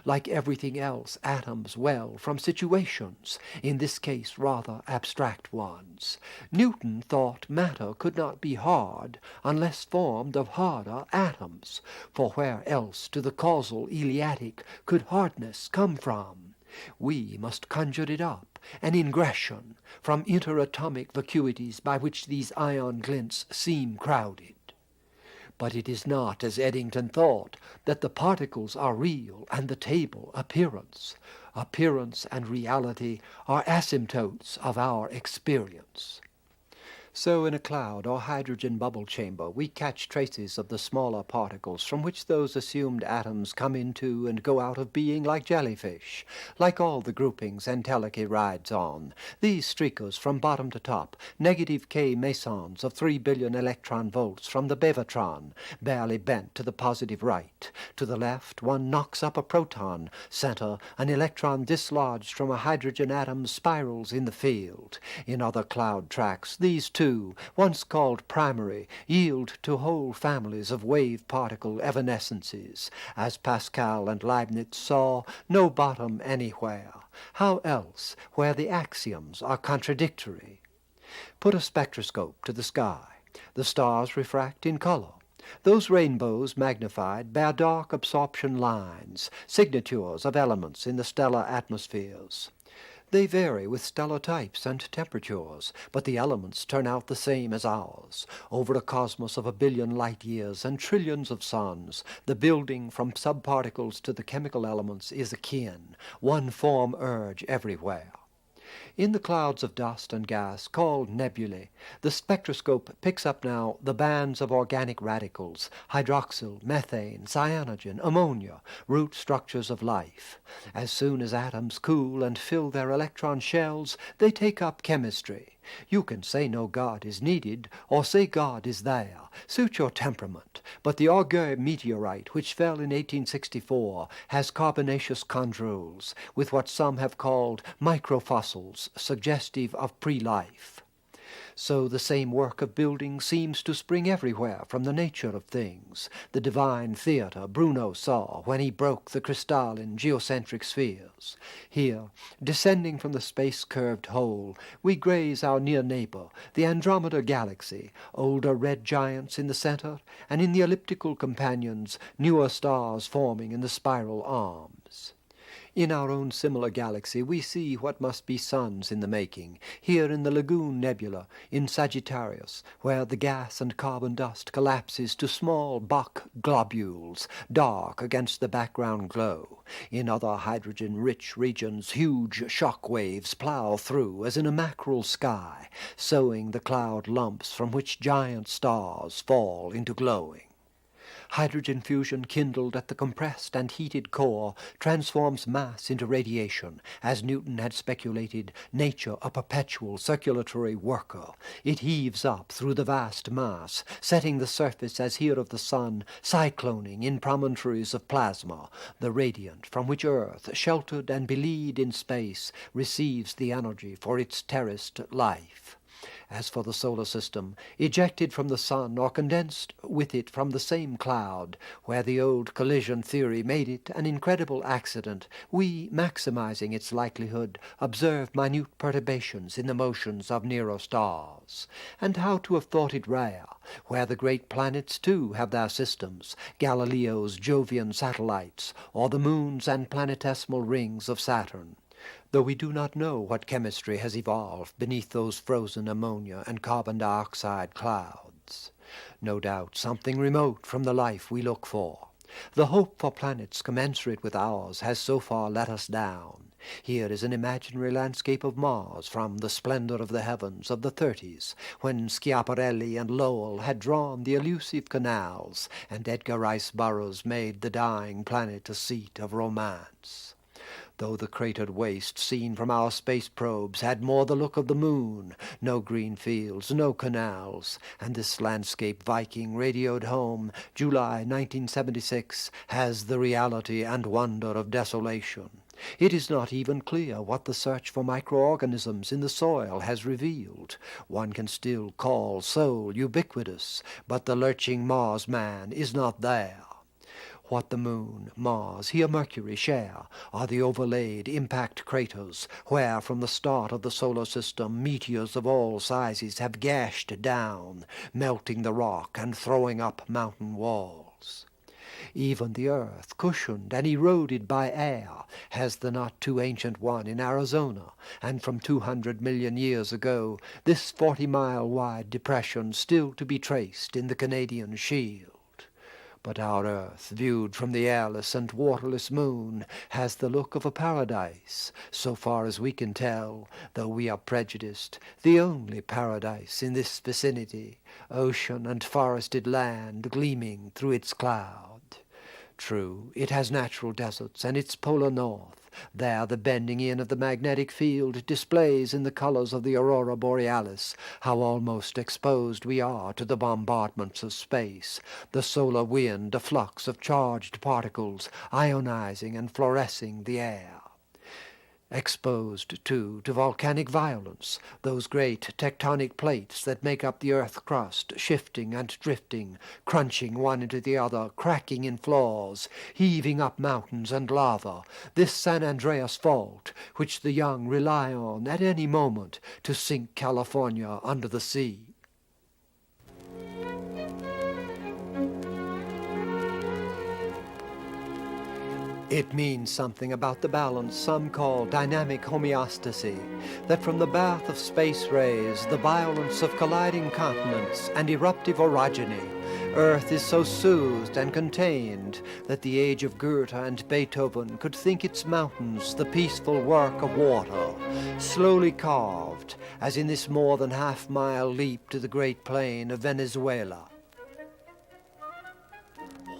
Like everything else, atoms well from situations, in this case rather abstract ones. Newton thought matter could not be hard unless formed of harder atoms, for where else to the causal Eleatic could hardness come from? We must conjure it up, an ingression, from interatomic vacuities by which these ion glints seem crowded. But it is not, as Eddington thought, that the particles are real and the table appearance. Appearance and reality are asymptotes of our experience. So in a cloud or hydrogen bubble chamber we catch traces of the smaller particles from which those assumed atoms come into and go out of being like jellyfish. Like all the groupings entelechy rides on, these streakers from bottom to top, negative K mesons of 3 billion electron volts from the bevatron, barely bent to the positive right. To the left one knocks up a proton, center an electron dislodged from a hydrogen atom spirals in the field. In other cloud tracks these two, once called primary, yield to whole families of wave-particle evanescences. As Pascal and Leibniz saw, no bottom anywhere. How else, where the axioms are contradictory? Put a spectroscope to the sky. The stars refract in color. Those rainbows, magnified, bear dark absorption lines, signatures of elements in the stellar atmospheres. They vary with stellar types and temperatures, but the elements turn out the same as ours. Over a cosmos of 1 billion light-years and trillions of suns, the building from subparticles to the chemical elements is akin, one form urge everywhere. In the clouds of dust and gas, called nebulae, the spectroscope picks up now the bands of organic radicals, hydroxyl, methane, cyanogen, ammonia, root structures of life. As soon as atoms cool and fill their electron shells, they take up chemistry. You can say no God is needed, or say God is there. Suit your temperament. But the Auger meteorite, which fell in 1864, has carbonaceous chondrules, with what some have called microfossils, suggestive of pre-life. So the same work of building seems to spring everywhere from the nature of things, the divine theatre Bruno saw when he broke the crystalline geocentric spheres. Here, descending from the space-curved hole, we graze our near neighbor, the Andromeda Galaxy, older red giants in the center, and in the elliptical companions, newer stars forming in the spiral arms. In our own similar galaxy we see what must be suns in the making, here in the Lagoon Nebula, in Sagittarius, where the gas and carbon dust collapses to small Bach globules, dark against the background glow. In other hydrogen-rich regions huge shock waves plow through as in a mackerel sky, sowing the cloud lumps from which giant stars fall into glowing. Hydrogen fusion kindled at the compressed and heated core transforms mass into radiation. As Newton had speculated, nature a perpetual circulatory worker. It heaves up through the vast mass, setting the surface as here of the sun, cycloning in promontories of plasma, the radiant from which Earth, sheltered and belied in space, receives the energy for its terraced life. As for the solar system, ejected from the sun or condensed with it from the same cloud, where the old collision theory made it an incredible accident, we, maximizing its likelihood, observe minute perturbations in the motions of nearer stars. And how to have thought it rare, where the great planets too have their systems, Galileo's Jovian satellites, or the moons and planetesimal rings of Saturn. Though we do not know what chemistry has evolved beneath those frozen ammonia and carbon dioxide clouds. No doubt something remote from the life we look for. The hope for planets commensurate with ours has so far let us down. Here is an imaginary landscape of Mars from The Splendor of the Heavens of the 30s, when Schiaparelli and Lowell had drawn the elusive canals, and Edgar Rice Burroughs made the dying planet a seat of romance. Though the cratered waste seen from our space probes had more the look of the moon, no green fields, no canals, and this landscape Viking radioed home, July 1976, has the reality and wonder of desolation. It is not even clear what the search for microorganisms in the soil has revealed. One can still call Sol ubiquitous, but the lurching Mars man is not there. What the Moon, Mars, here Mercury share are the overlaid impact craters where from the start of the solar system meteors of all sizes have gashed down, melting the rock and throwing up mountain walls. Even the Earth, cushioned and eroded by air, has the not too ancient one in Arizona, and from 200 million years ago this 40-mile wide depression still to be traced in the Canadian Shield. But our Earth, viewed from the airless and waterless moon, has the look of a paradise, so far as we can tell, though we are prejudiced, the only paradise in this vicinity, ocean and forested land gleaming through its cloud. True, it has natural deserts and its polar north. There the bending in of the magnetic field displays in the colors of the aurora borealis how almost exposed we are to the bombardments of space, the solar wind a flux of charged particles ionizing and fluorescing the air. Exposed, too, to volcanic violence, those great tectonic plates that make up the earth crust, shifting and drifting, crunching one into the other, cracking in flaws, heaving up mountains and lava, this San Andreas fault, which the young rely on at any moment to sink California under the sea. It means something about the balance some call dynamic homeostasy, that from the bath of space rays, the violence of colliding continents and eruptive orogeny, Earth is so soothed and contained that the age of Goethe and Beethoven could think its mountains the peaceful work of water, slowly carved, as in this more than half-mile leap to the great plain of Venezuela.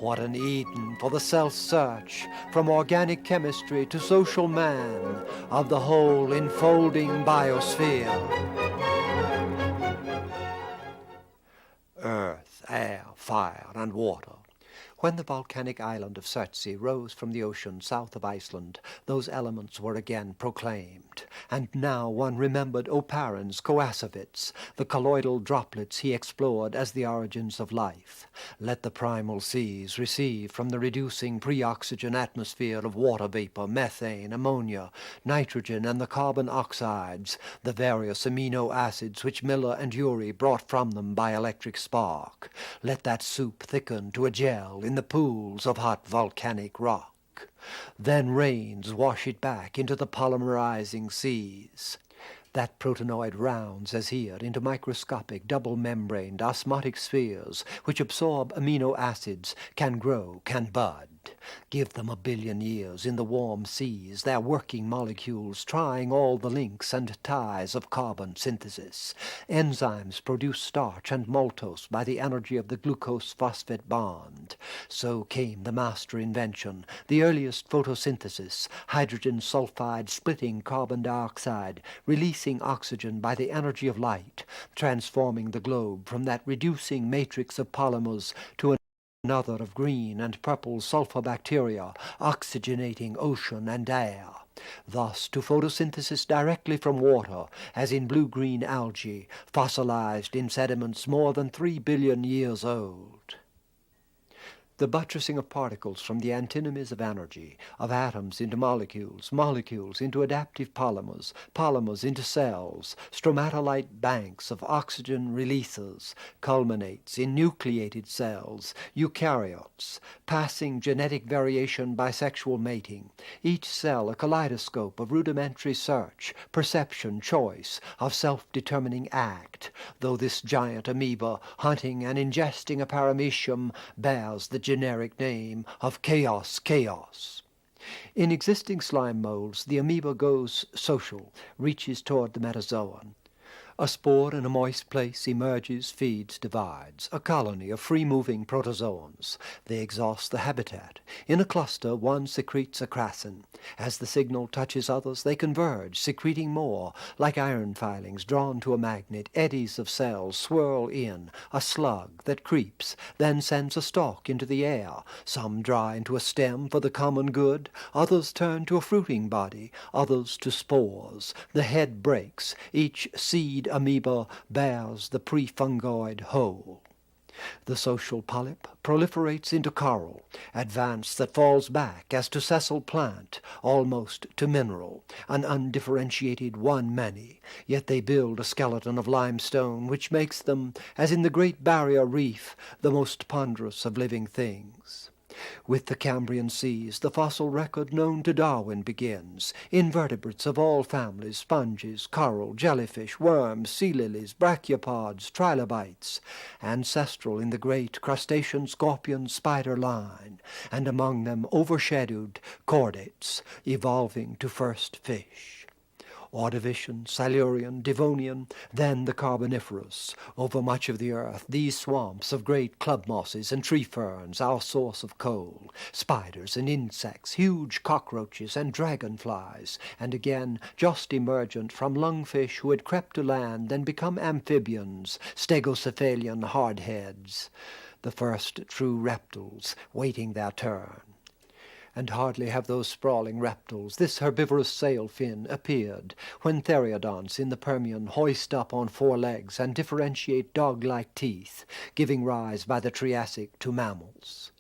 What an Eden for the self-search, from organic chemistry to social man, of the whole enfolding biosphere. fire, and water. When the volcanic island of Surtsey rose from the ocean south of Iceland, those elements were again proclaimed. And now one remembered Oparin's Coasovitz, the colloidal droplets he explored as the origins of life. Let the primal seas receive from the reducing pre-oxygen atmosphere of water vapor, methane, ammonia, nitrogen, and the carbon oxides, the various amino acids which Miller and Urey brought from them by electric spark. Let that soup thicken to a gel in the pools of hot volcanic rock. Then rains wash it back into the polymerizing seas. That protenoid rounds as here into microscopic double-membraned osmotic spheres which absorb amino acids, can grow, can bud. Give them 1 billion years in the warm seas, their working molecules trying all the links and ties of carbon synthesis. Enzymes produce starch and maltose by the energy of the glucose-phosphate bond. So came the master invention, the earliest photosynthesis, hydrogen sulfide splitting carbon dioxide, releasing oxygen by the energy of light, transforming the globe from that reducing matrix of polymers to another of green and purple sulfur bacteria, oxygenating ocean and air. Thus to photosynthesis directly from water, as in blue-green algae, fossilized in sediments more than 3 billion years old. The buttressing of particles from the antinomies of energy, of atoms into molecules, molecules into adaptive polymers, polymers into cells, stromatolite banks of oxygen releases, culminates in nucleated cells, eukaryotes, passing genetic variation by sexual mating, each cell a kaleidoscope of rudimentary search, perception, choice, of self-determining act, though this giant amoeba, hunting and ingesting a paramecium, bears the generic name of chaos. In existing slime molds, the amoeba goes social, reaches toward the metazoan. A spore in a moist place emerges, feeds, divides, a colony of free-moving protozoans. They exhaust the habitat. In a cluster, one secretes a crassin. As the signal touches others, they converge, secreting more. Like iron filings drawn to a magnet, eddies of cells swirl in, a slug that creeps, then sends a stalk into the air. Some dry into a stem for the common good, others turn to a fruiting body, others to spores. The head breaks, each seed amoeba bears the prefungoid whole. The social polyp proliferates into coral, advance that falls back as to sessile plant, almost to mineral, an undifferentiated one-many, yet they build a skeleton of limestone which makes them, as in the Great Barrier Reef, the most ponderous of living things. With the Cambrian seas, the fossil record known to Darwin begins. Invertebrates of all families, sponges, coral, jellyfish, worms, sea lilies, brachiopods, trilobites, ancestral in the great crustacean, scorpion, spider line, and among them overshadowed chordates, evolving to first fish. Ordovician, Silurian, Devonian, then the Carboniferous. Over much of the earth, these swamps of great club mosses and tree ferns, our source of coal, spiders and insects, huge cockroaches and dragonflies, and again, just emergent from lungfish who had crept to land and become amphibians, stegocephalian hardheads, the first true reptiles waiting their turn. And hardly have those sprawling reptiles, this herbivorous sail fin, appeared, when theriodonts in the Permian hoist up on 4 legs and differentiate dog-like teeth, giving rise by the Triassic to mammals.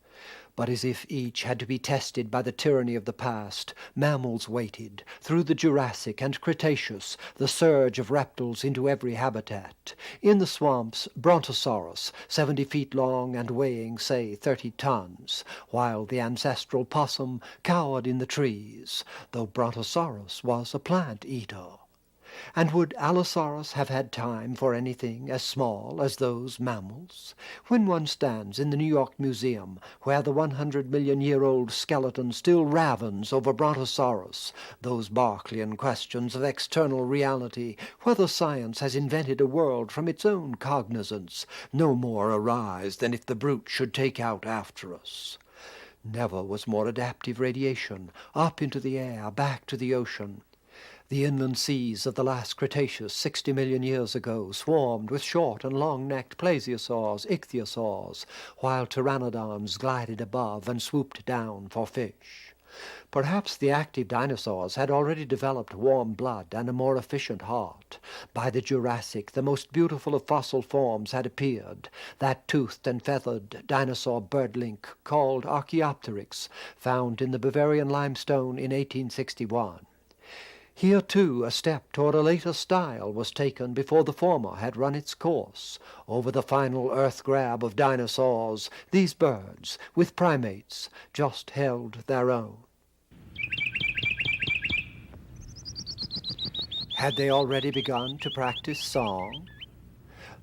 But as if each had to be tested by the tyranny of the past, mammals waited, through the Jurassic and Cretaceous, the surge of reptiles into every habitat. In the swamps, Brontosaurus, 70 feet long and weighing, say, 30 tons, while the ancestral possum cowered in the trees, though Brontosaurus was a plant-eater. And would Allosaurus have had time for anything as small as those mammals? When one stands in the New York Museum, where the 100-million-year-old skeleton still ravens over Brontosaurus, those Berkeleyan questions of external reality, whether science has invented a world from its own cognizance, no more arise than if the brute should take out after us. Never was more adaptive radiation, up into the air, back to the ocean. The inland seas of the last Cretaceous 60 million years ago swarmed with short and long-necked plesiosaurs, ichthyosaurs, while pteranodons glided above and swooped down for fish. Perhaps the active dinosaurs had already developed warm blood and a more efficient heart. By the Jurassic, the most beautiful of fossil forms had appeared, that toothed and feathered dinosaur birdlink called Archaeopteryx, found in the Bavarian limestone in 1861. Here, too, a step toward a later style was taken before the former had run its course. Over the final earth grab of dinosaurs, these birds, with primates, just held their own. Had they already begun to practice song?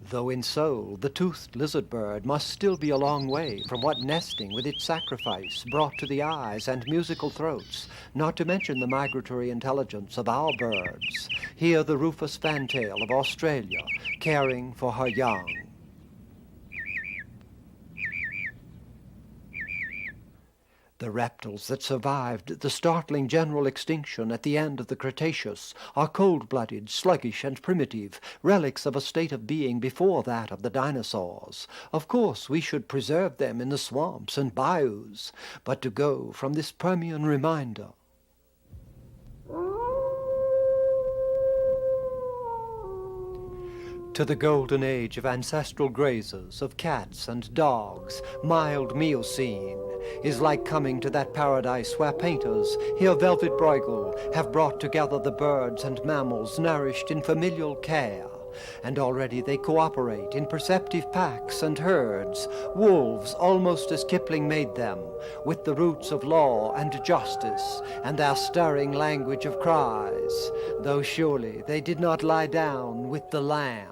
Though in soul, the toothed lizard bird must still be a long way from what nesting with its sacrifice brought to the eyes and musical throats, not to mention the migratory intelligence of our birds. Here the rufous fantail of Australia, caring for her young. The reptiles that survived the startling general extinction at the end of the Cretaceous are cold-blooded, sluggish, and primitive, relics of a state of being before that of the dinosaurs. Of course, we should preserve them in the swamps and bayous, but to go from this Permian reminder to the golden age of ancestral grazers, of cats and dogs, mild Miocene, is like coming to that paradise where painters, here velvet Bruegel, have brought together the birds and mammals nourished in familial care. And already they cooperate in perceptive packs and herds, wolves almost as Kipling made them, with the roots of law and justice and their stirring language of cries, though surely they did not lie down with the lamb.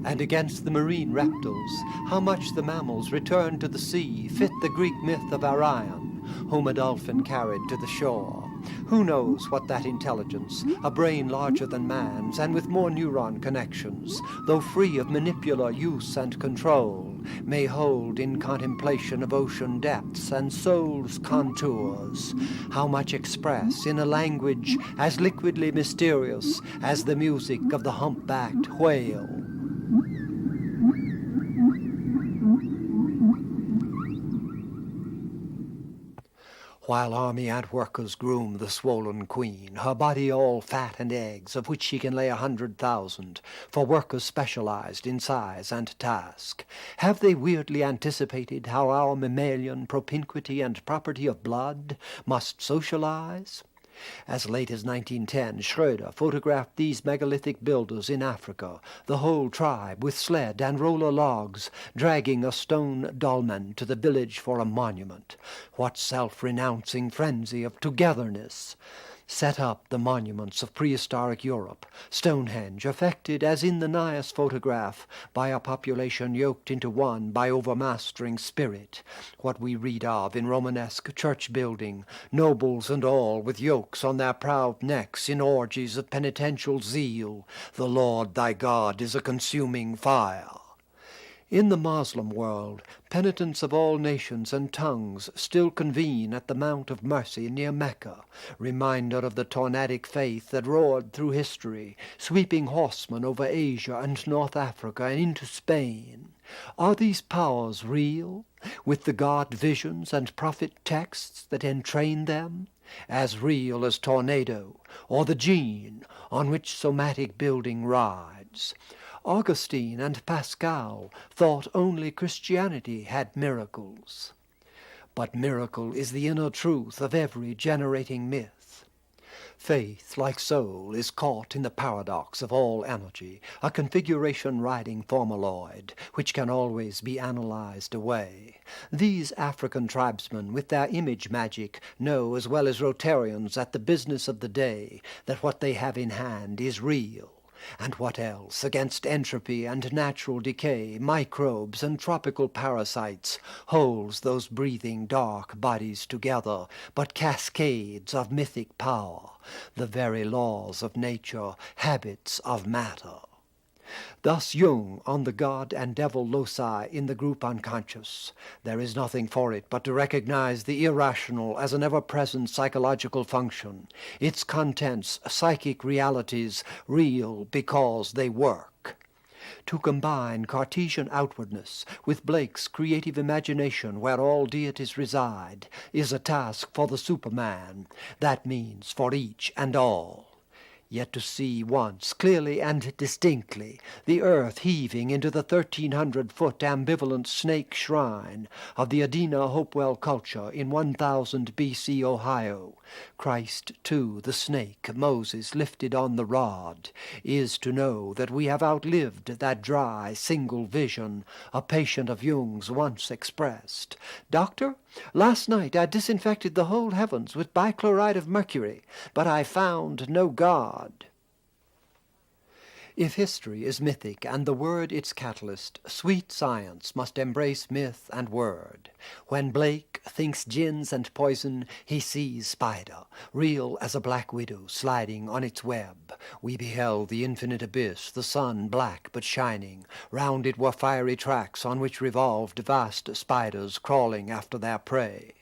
And against the marine reptiles, how much the mammals returned to the sea fit the Greek myth of Arion, whom a dolphin carried to the shore. Who knows what that intelligence, a brain larger than man's and with more neuron connections, though free of manipular use and control, may hold in contemplation of ocean depths and soul's contours, how much express in a language as liquidly mysterious as the music of the humpbacked whale. While army ant workers groom the swollen queen, her body all fat and eggs, of which she can lay 100,000, for workers specialized in size and task, have they weirdly anticipated how our mammalian propinquity and property of blood must socialize? As late as 1910, Schroeder photographed these megalithic builders in Africa, the whole tribe with sled and roller logs, dragging a stone dolmen to the village for a monument. What self-renouncing frenzy of togetherness! Set up the monuments of prehistoric Europe, Stonehenge, affected, as in the Nias photograph, by a population yoked into one by overmastering spirit. What we read of in Romanesque church building, nobles and all with yokes on their proud necks in orgies of penitential zeal. The Lord thy God is a consuming fire. In the Moslem world, penitents of all nations and tongues still convene at the Mount of Mercy near Mecca, reminder of the tornadic faith that roared through history, sweeping horsemen over Asia and North Africa and into Spain. Are these powers real, with the God visions and prophet texts that entrain them? As real as tornado, or the gene on which somatic building rides? Augustine and Pascal thought only Christianity had miracles. But miracle is the inner truth of every generating myth. Faith, like soul, is caught in the paradox of all energy, a configuration-riding formaloid, which can always be analyzed away. These African tribesmen, with their image magic, know as well as Rotarians at the business of the day that what they have in hand is real. And what else, against entropy and natural decay, microbes and tropical parasites, holds those breathing dark bodies together, but cascades of mythic power, the very laws of nature, habits of matter? Thus Jung on the God and Devil loci in the group unconscious. There is nothing for it but to recognize the irrational as an ever-present psychological function, its contents, psychic realities, real because they work. To combine Cartesian outwardness with Blake's creative imagination where all deities reside is a task for the Superman. That means for each and all. Yet to see once, clearly and distinctly, the earth heaving into the 1,300-foot ambivalent snake shrine of the Adena Hopewell culture in 1000 B.C. Ohio, Christ, too, the snake, Moses lifted on the rod, is to know that we have outlived that dry, single vision a patient of Jung's once expressed. Doctor, last night I disinfected the whole heavens with bichloride of mercury, but I found no God. If history is mythic and the word its catalyst, sweet science must embrace myth and word. When Blake thinks gins and poison, he sees spider, real as a black widow sliding on its web. We beheld the infinite abyss, the sun black but shining. Round it were fiery tracks on which revolved vast spiders crawling after their prey.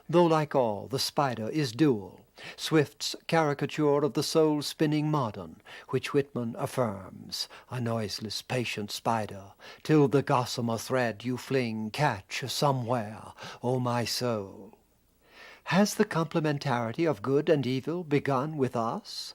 Though like all, the spider is dual. Swift's caricature of the soul-spinning modern, which Whitman affirms, a noiseless, patient spider, till the gossamer thread you fling catch somewhere, O my soul. Has the complementarity of good and evil begun with us?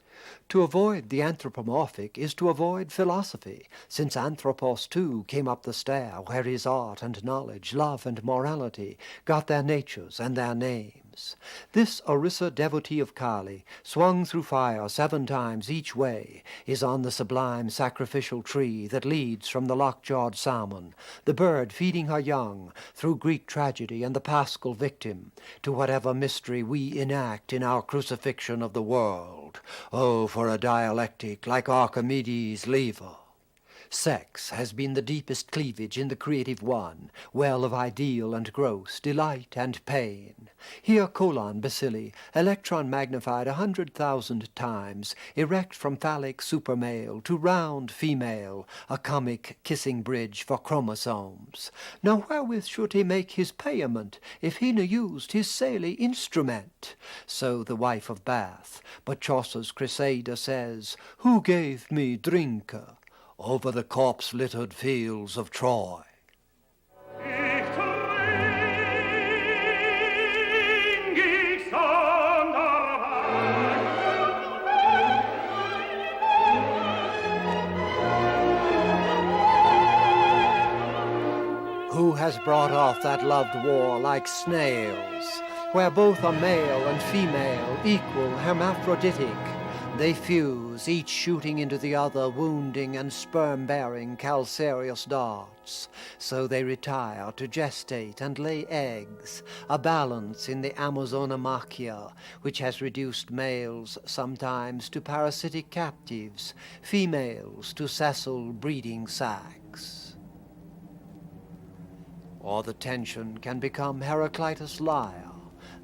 To avoid the anthropomorphic is to avoid philosophy, since Anthropos too came up the stair where his art and knowledge, love and morality got their natures and their names. This Orissa devotee of Kali, swung through fire 7 times each way, is on the sublime sacrificial tree that leads from the lockjawed salmon, the bird feeding her young, through Greek tragedy and the paschal victim, to whatever mystery we enact in our crucifixion of the world. Oh, for a dialectic like Archimedes' lever! Sex has been the deepest cleavage in the creative one, well of ideal and gross, delight and pain. Here colon bacilli, electron magnified 100,000 times, erect from phallic supermale to round female, a comic kissing bridge for chromosomes. Now wherewith should he make his payment, if he ne used his saily instrument? So the wife of Bath, but Chaucer's Crusader says, who gave me drinker? Over the corpse-littered fields of Troy. Who has brought off that loved war like snails, where both are male and female, equal, hermaphroditic? They fuse, each shooting into the other, wounding and sperm-bearing calcareous darts. So they retire to gestate and lay eggs, a balance in the Amazonamachia, which has reduced males sometimes to parasitic captives, females to sessile breeding sacs. Or the tension can become Heraclitus' lyre.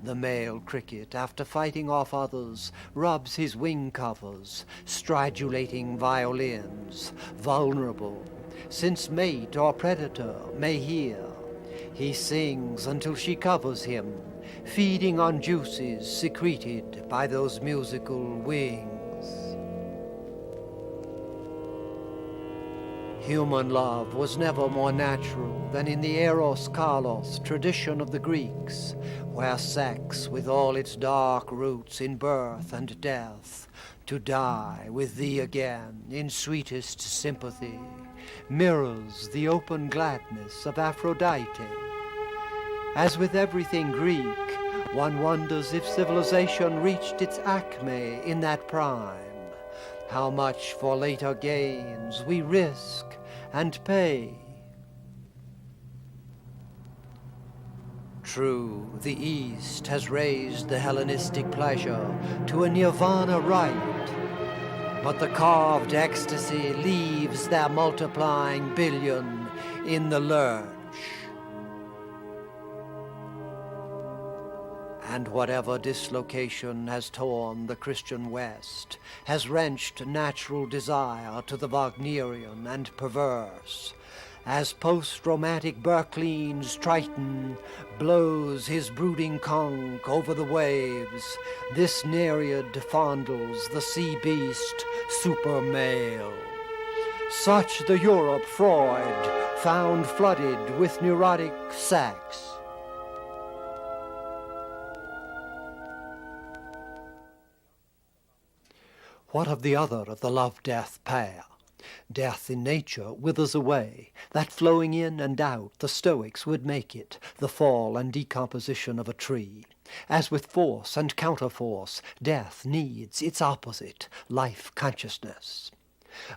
The male cricket, after fighting off others, rubs his wing covers, stridulating violins, vulnerable, since mate or predator may hear. He sings until she covers him, feeding on juices secreted by those musical wings. Human love was never more natural than in the Eros Kalos tradition of the Greeks, where sex, with all its dark roots in birth and death, to die with thee again in sweetest sympathy, mirrors the open gladness of Aphrodite. As with everything Greek, one wonders if civilization reached its acme in that prime. How much for later gains we risk and pay. True, the East has raised the Hellenistic pleasure to a nirvana rite, but the carved ecstasy leaves their multiplying billion in the lurch. And whatever dislocation has torn the Christian West, has wrenched natural desire to the Wagnerian and perverse, as post-romantic Berkeley's Triton blows his brooding conch over the waves, this Nereid fondles the sea beast super male. Such the Europe Freud found flooded with neurotic sex. What of the other of the love-death pair? Death in nature withers away, that flowing in and out the Stoics would make it, the fall and decomposition of a tree. As with force and counterforce, death needs its opposite, life consciousness.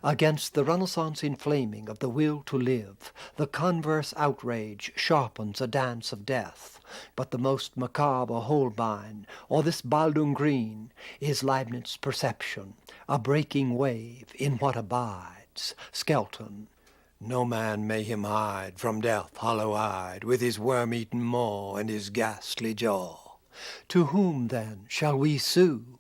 Against the Renaissance inflaming of the will to live, the converse outrage sharpens a dance of death. But the most macabre Holbein, or this Baldung Green, is Leibniz's perception, a breaking wave in what abides. Skelton. No man may him hide from death hollow-eyed, with his worm-eaten maw and his ghastly jaw. To whom, then, shall we sue?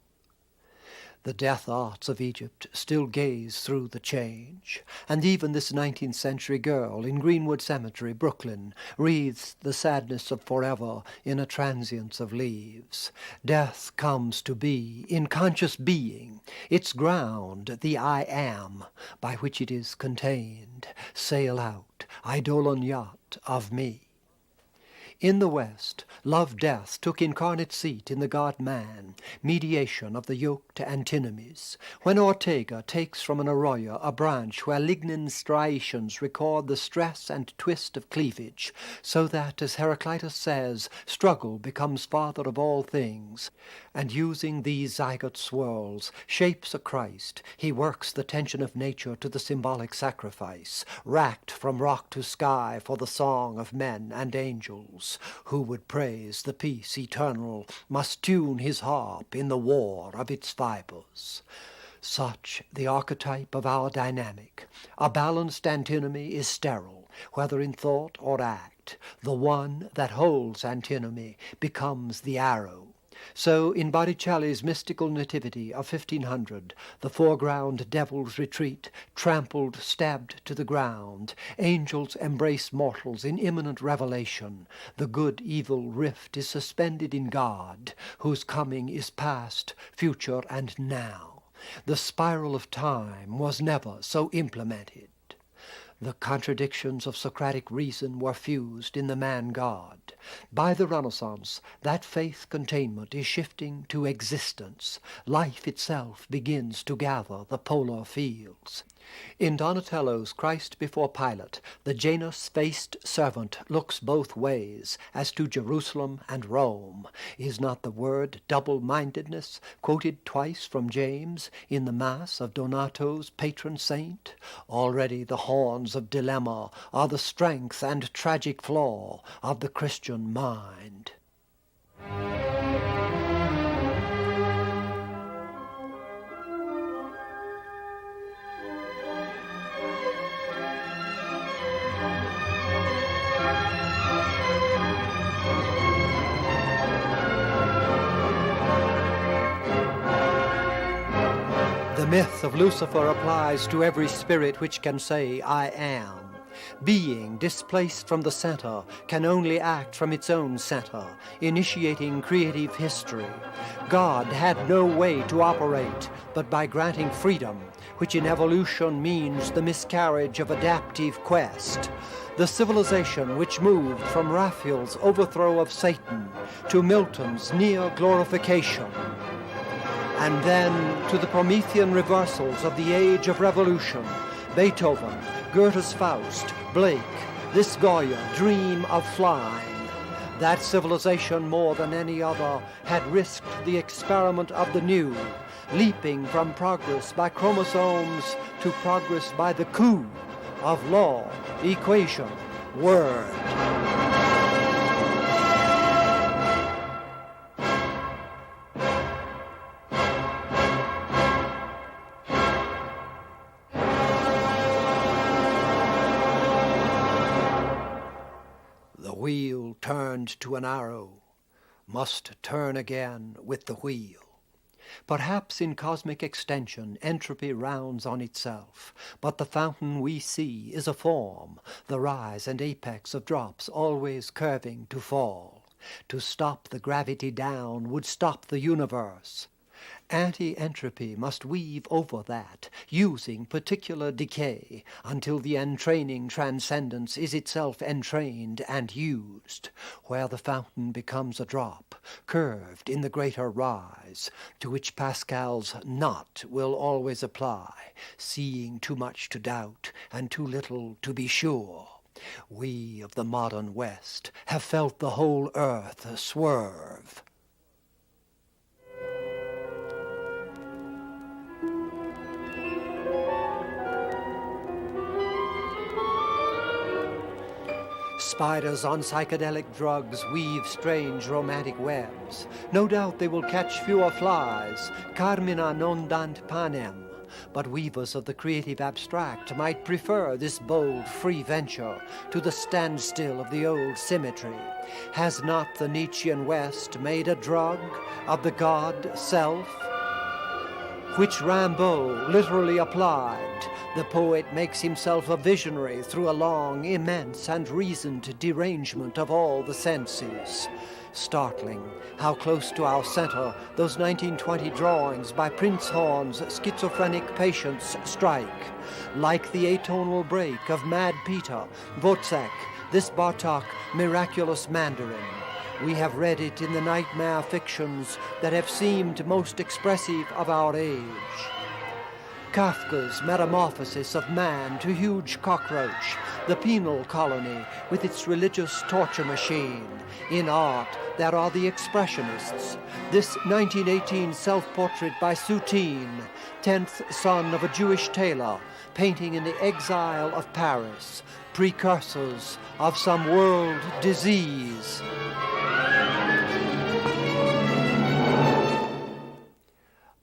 The death arts of Egypt still gaze through the change, and even this 19th century girl in Greenwood Cemetery, Brooklyn, wreathes the sadness of forever in a transience of leaves. Death comes to be in conscious being, its ground the I am, by which it is contained. Sail out, eidolon yacht of me. In the West, love-death took incarnate seat in the God-man, mediation of the yoked antinomies. When Ortega takes from an arroyo a branch where lignin striations record the stress and twist of cleavage, so that, as Heraclitus says, struggle becomes father of all things, and using these zygote swirls, shapes a Christ, he works the tension of nature to the symbolic sacrifice, racked from rock to sky for the song of men and angels. Who would praise the peace eternal must tune his harp in the war of its fibers. Such the archetype of our dynamic. A balanced antinomy is sterile, whether in thought or act. The one that holds antinomy becomes the arrow. So in Botticelli's mystical nativity of 1500, the foreground devils retreat, trampled, stabbed to the ground. Angels embrace mortals in imminent revelation. The good-evil rift is suspended in God, whose coming is past, future, and now. The spiral of time was never so implemented. The contradictions of Socratic reason were fused in the man-God. By the Renaissance, that faith containment is shifting to existence. Life itself begins to gather the polar fields. In Donatello's Christ before Pilate, the Janus-faced servant looks both ways as to Jerusalem and Rome. Is not the word double-mindedness quoted twice from James in the Mass of Donato's patron saint? Already the horns of dilemma are the strength and tragic flaw of the Christian mind. The myth of Lucifer applies to every spirit which can say, I am. Being, displaced from the center, can only act from its own center, initiating creative history. God had no way to operate but by granting freedom, which in evolution means the miscarriage of adaptive quest. The civilization which moved from Raphael's overthrow of Satan to Milton's near glorification, and then to the Promethean reversals of the Age of Revolution, Beethoven, Goethe's Faust, Blake, this Goya dream of flying. That civilization more than any other had risked the experiment of the new, leaping from progress by chromosomes to progress by the coup of law, equation, word. The wheel turned to an arrow. must turn again with the wheel. Perhaps in cosmic extension entropy rounds on itself, but the fountain we see is a form, the rise and apex of drops always curving to fall. To stop the gravity down would stop the universe. Anti-entropy must weave over that, using particular decay, until the entraining transcendence is itself entrained and used, where the fountain becomes a drop, curved in the greater rise, to which Pascal's not will always apply, seeing too much to doubt and too little to be sure. We of the modern West have felt the whole earth swerve. Spiders on psychedelic drugs weave strange romantic webs. No doubt they will catch fewer flies, carmina non dant panem. But weavers of the creative abstract might prefer this bold, free venture to the standstill of the old symmetry. Has not the Nietzschean West made a drug of the God self? Which Rimbaud literally applied. The poet makes himself a visionary through a long, immense, and reasoned derangement of all the senses. Startling how close to our center those 1920 drawings by Prinzhorn's schizophrenic patients strike. Like the atonal break of Mad Peter, Wozzeck, this Bartok miraculous Mandarin. We have read it in the nightmare fictions that have seemed most expressive of our age. Kafka's metamorphosis of man to huge cockroach, the penal colony with its religious torture machine. In art, there are the expressionists. This 1918 self-portrait by Soutine, 10th son of a Jewish tailor, painting in the exile of Paris, precursors of some world disease.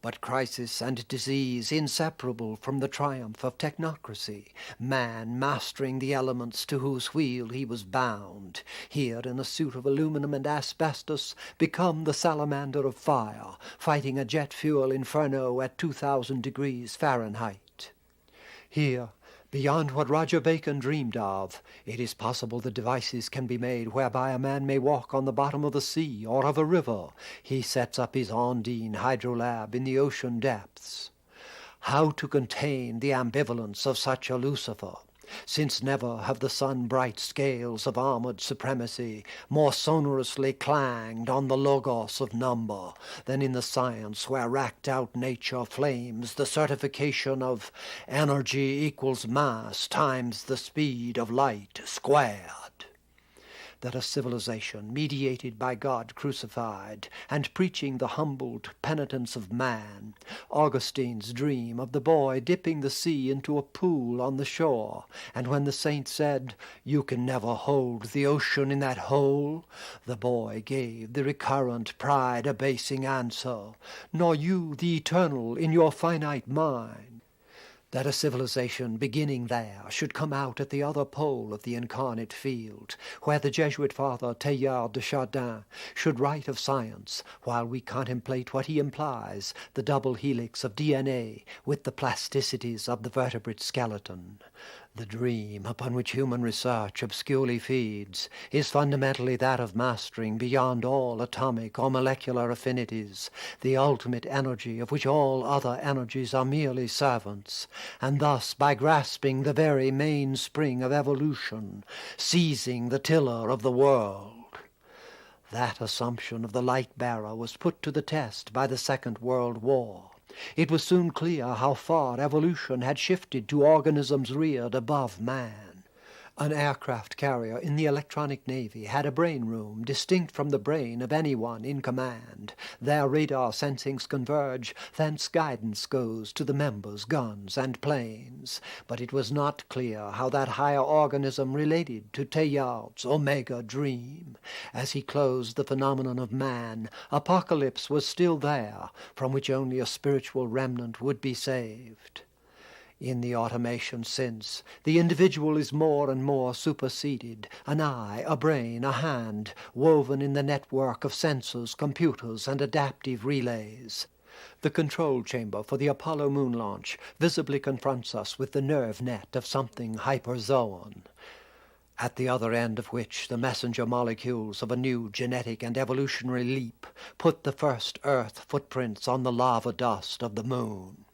But crisis and disease inseparable from the triumph of technocracy, man mastering the elements to whose wheel he was bound, here in a suit of aluminum and asbestos, become the salamander of fire, fighting a jet fuel inferno at 2,000 degrees Fahrenheit. Here, beyond what Roger Bacon dreamed of, it is possible that devices can be made whereby a man may walk on the bottom of the sea or of a river. He sets up his Ondine hydrolab in the ocean depths. How to contain the ambivalence of such a Lucifer, since never have the sun-bright scales of armored supremacy more sonorously clanged on the logos of number than in the science where racked-out nature flames the certification of energy equals mass times the speed of light squared. That a civilization mediated by God crucified and preaching the humbled penitence of man, Augustine's dream of the boy dipping the sea into a pool on the shore, and when the saint said, "You can never hold the ocean in that hole," the boy gave the recurrent pride-abasing answer, "Nor you the eternal in your finite mind." That a civilization beginning there should come out at the other pole of the incarnate field, where the Jesuit father Teilhard de Chardin should write of science while we contemplate what he implies, the double helix of DNA with the plasticities of the vertebrate skeleton. The dream upon which human research obscurely feeds is fundamentally that of mastering beyond all atomic or molecular affinities the ultimate energy of which all other energies are merely servants, and thus by grasping the very mainspring of evolution, seizing the tiller of the world. That assumption of the light-bearer was put to the test by the Second World War. It was soon clear how far evolution had shifted to organisms reared above man. An aircraft carrier in the electronic navy had a brain room distinct from the brain of anyone in command. There radar sensings converge, thence guidance goes to the members, guns, and planes. But it was not clear how that higher organism related to Teilhard's Omega dream. As he closed the phenomenon of man, apocalypse was still there, from which only a spiritual remnant would be saved. In the automation since, the individual is more and more superseded, an eye, a brain, a hand, woven in the network of sensors, computers, and adaptive relays. The control chamber for the Apollo moon launch visibly confronts us with the nerve net of something hyperzoan, at the other end of which the messenger molecules of a new genetic and evolutionary leap put the first Earth footprints on the lava dust of the moon.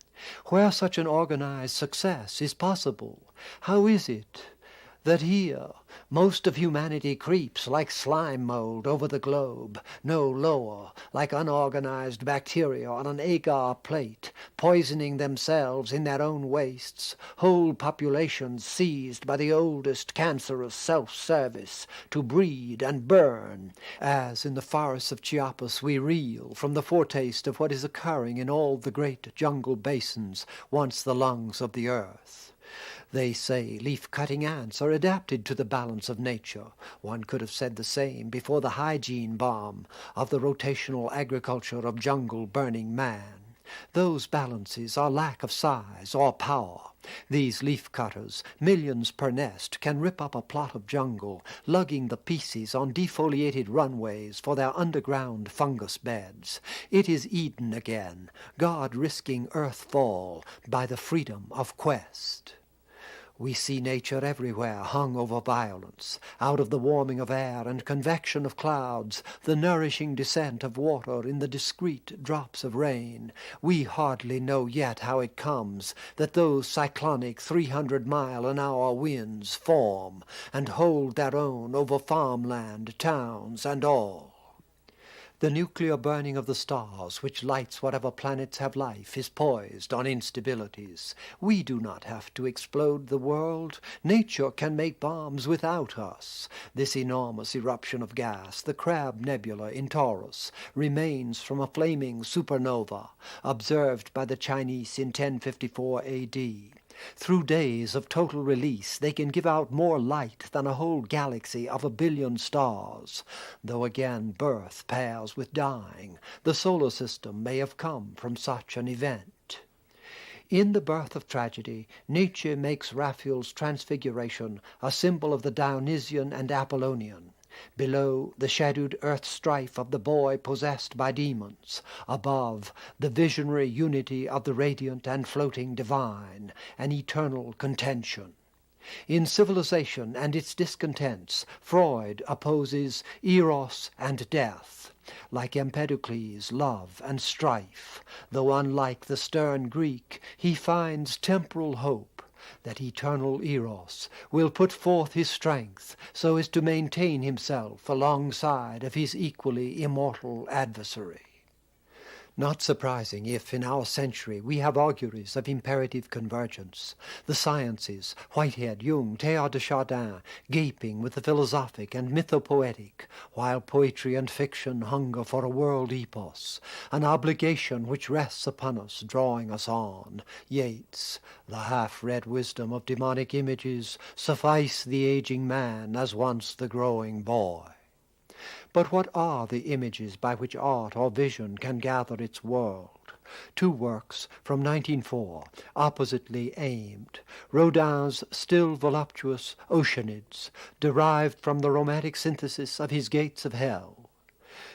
Where such an organized success is possible, how is it that here most of humanity creeps like slime mold over the globe, no lower, like unorganized bacteria on an agar plate, poisoning themselves in their own wastes, whole populations seized by the oldest cancerous self-service to breed and burn, as in the forests of Chiapas we reel from the foretaste of what is occurring in all the great jungle basins once the lungs of the earth. They say leaf-cutting ants are adapted to the balance of nature. One could have said the same before the hygiene bomb of the rotational agriculture of jungle-burning man. Those balances are lack of size or power. These leaf-cutters, millions per nest, can rip up a plot of jungle, lugging the pieces on defoliated runways for their underground fungus beds. It is Eden again, God risking earth fall by the freedom of quest. We see nature everywhere hung over violence, out of the warming of air and convection of clouds, the nourishing descent of water in the discreet drops of rain. We hardly know yet how it comes that those cyclonic 300-mile-an-hour winds form and hold their own over farmland, towns, and all. The nuclear burning of the stars, which lights whatever planets have life, is poised on instabilities. We do not have to explode the world. Nature can make bombs without us. This enormous eruption of gas, the Crab Nebula in Taurus, remains from a flaming supernova, observed by the Chinese in 1054 A.D. Through days of total release, they can give out more light than a whole galaxy of 1 billion stars. Though again birth pairs with dying, the solar system may have come from such an event. In the birth of tragedy, Nietzsche makes Raphael's Transfiguration a symbol of the Dionysian and Apollonian. Below, the shadowed earth strife of the boy possessed by demons. Above, the visionary unity of the radiant and floating divine, an eternal contention. In Civilization and its Discontents, Freud opposes eros and death. Like Empedocles, love and strife, though unlike the stern Greek, he finds temporal hope, that eternal Eros will put forth his strength so as to maintain himself alongside of his equally immortal adversary. Not surprising if, in our century, we have auguries of imperative convergence. The sciences, Whitehead, Jung, Teilhard de Chardin, gaping with the philosophic and mythopoetic, while poetry and fiction hunger for a world epos, an obligation which rests upon us, drawing us on. Yeats, the half-read wisdom of demonic images, suffice the aging man as once the growing boy. But what are the images by which art or vision can gather its world? Two works from 1904, oppositely aimed. Rodin's still voluptuous Oceanids, derived from the romantic synthesis of his Gates of Hell.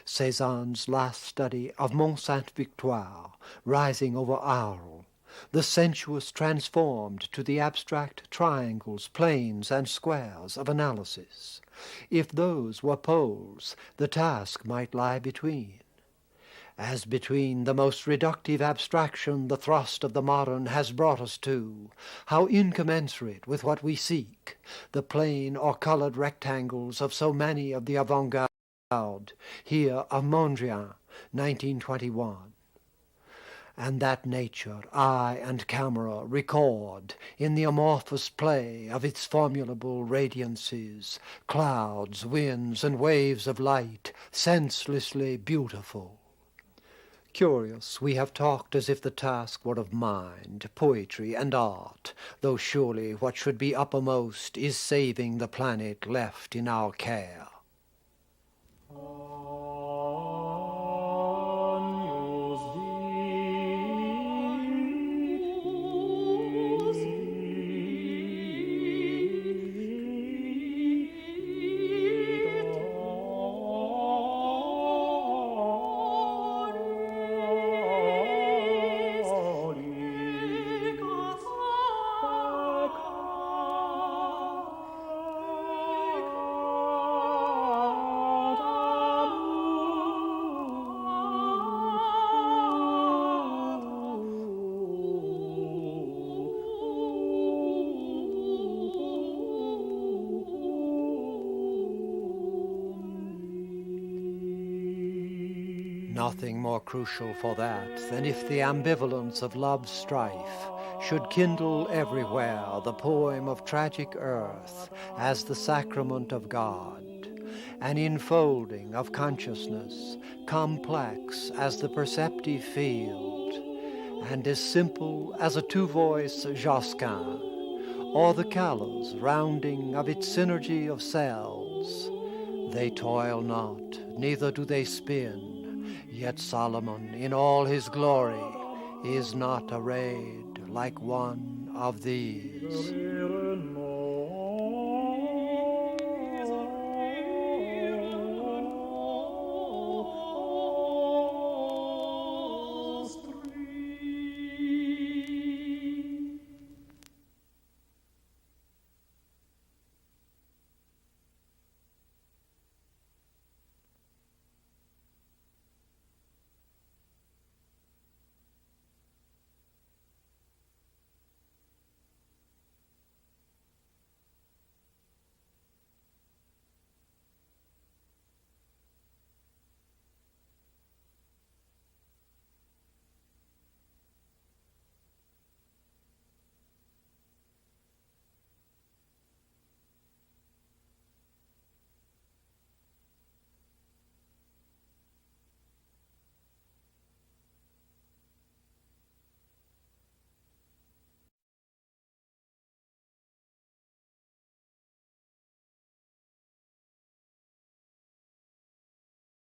Cézanne's last study of Mont Sainte-Victoire, rising over Arles. The sensuous transformed to the abstract triangles, planes, and squares of analysis. If those were poles, the task might lie between. As between the most reductive abstraction the thrust of the modern has brought us to, how incommensurate with what we seek, the plain or colored rectangles of so many of the avant-garde, here of Mondrian, 1921. And that nature, eye and camera record in the amorphous play of its formulable radiances, clouds, winds, and waves of light, senselessly beautiful. Curious, we have talked as if the task were of mind, poetry, and art, though surely what should be uppermost is saving the planet left in our care. Nothing more crucial for that than if the ambivalence of love's strife should kindle everywhere the poem of tragic earth as the sacrament of God, an infolding of consciousness, complex as the perceptive field, and as simple as a two-voice Josquin, or the callous rounding of its synergy of cells. They toil not, neither do they spin, yet Solomon in all his glory is not arrayed like one of these.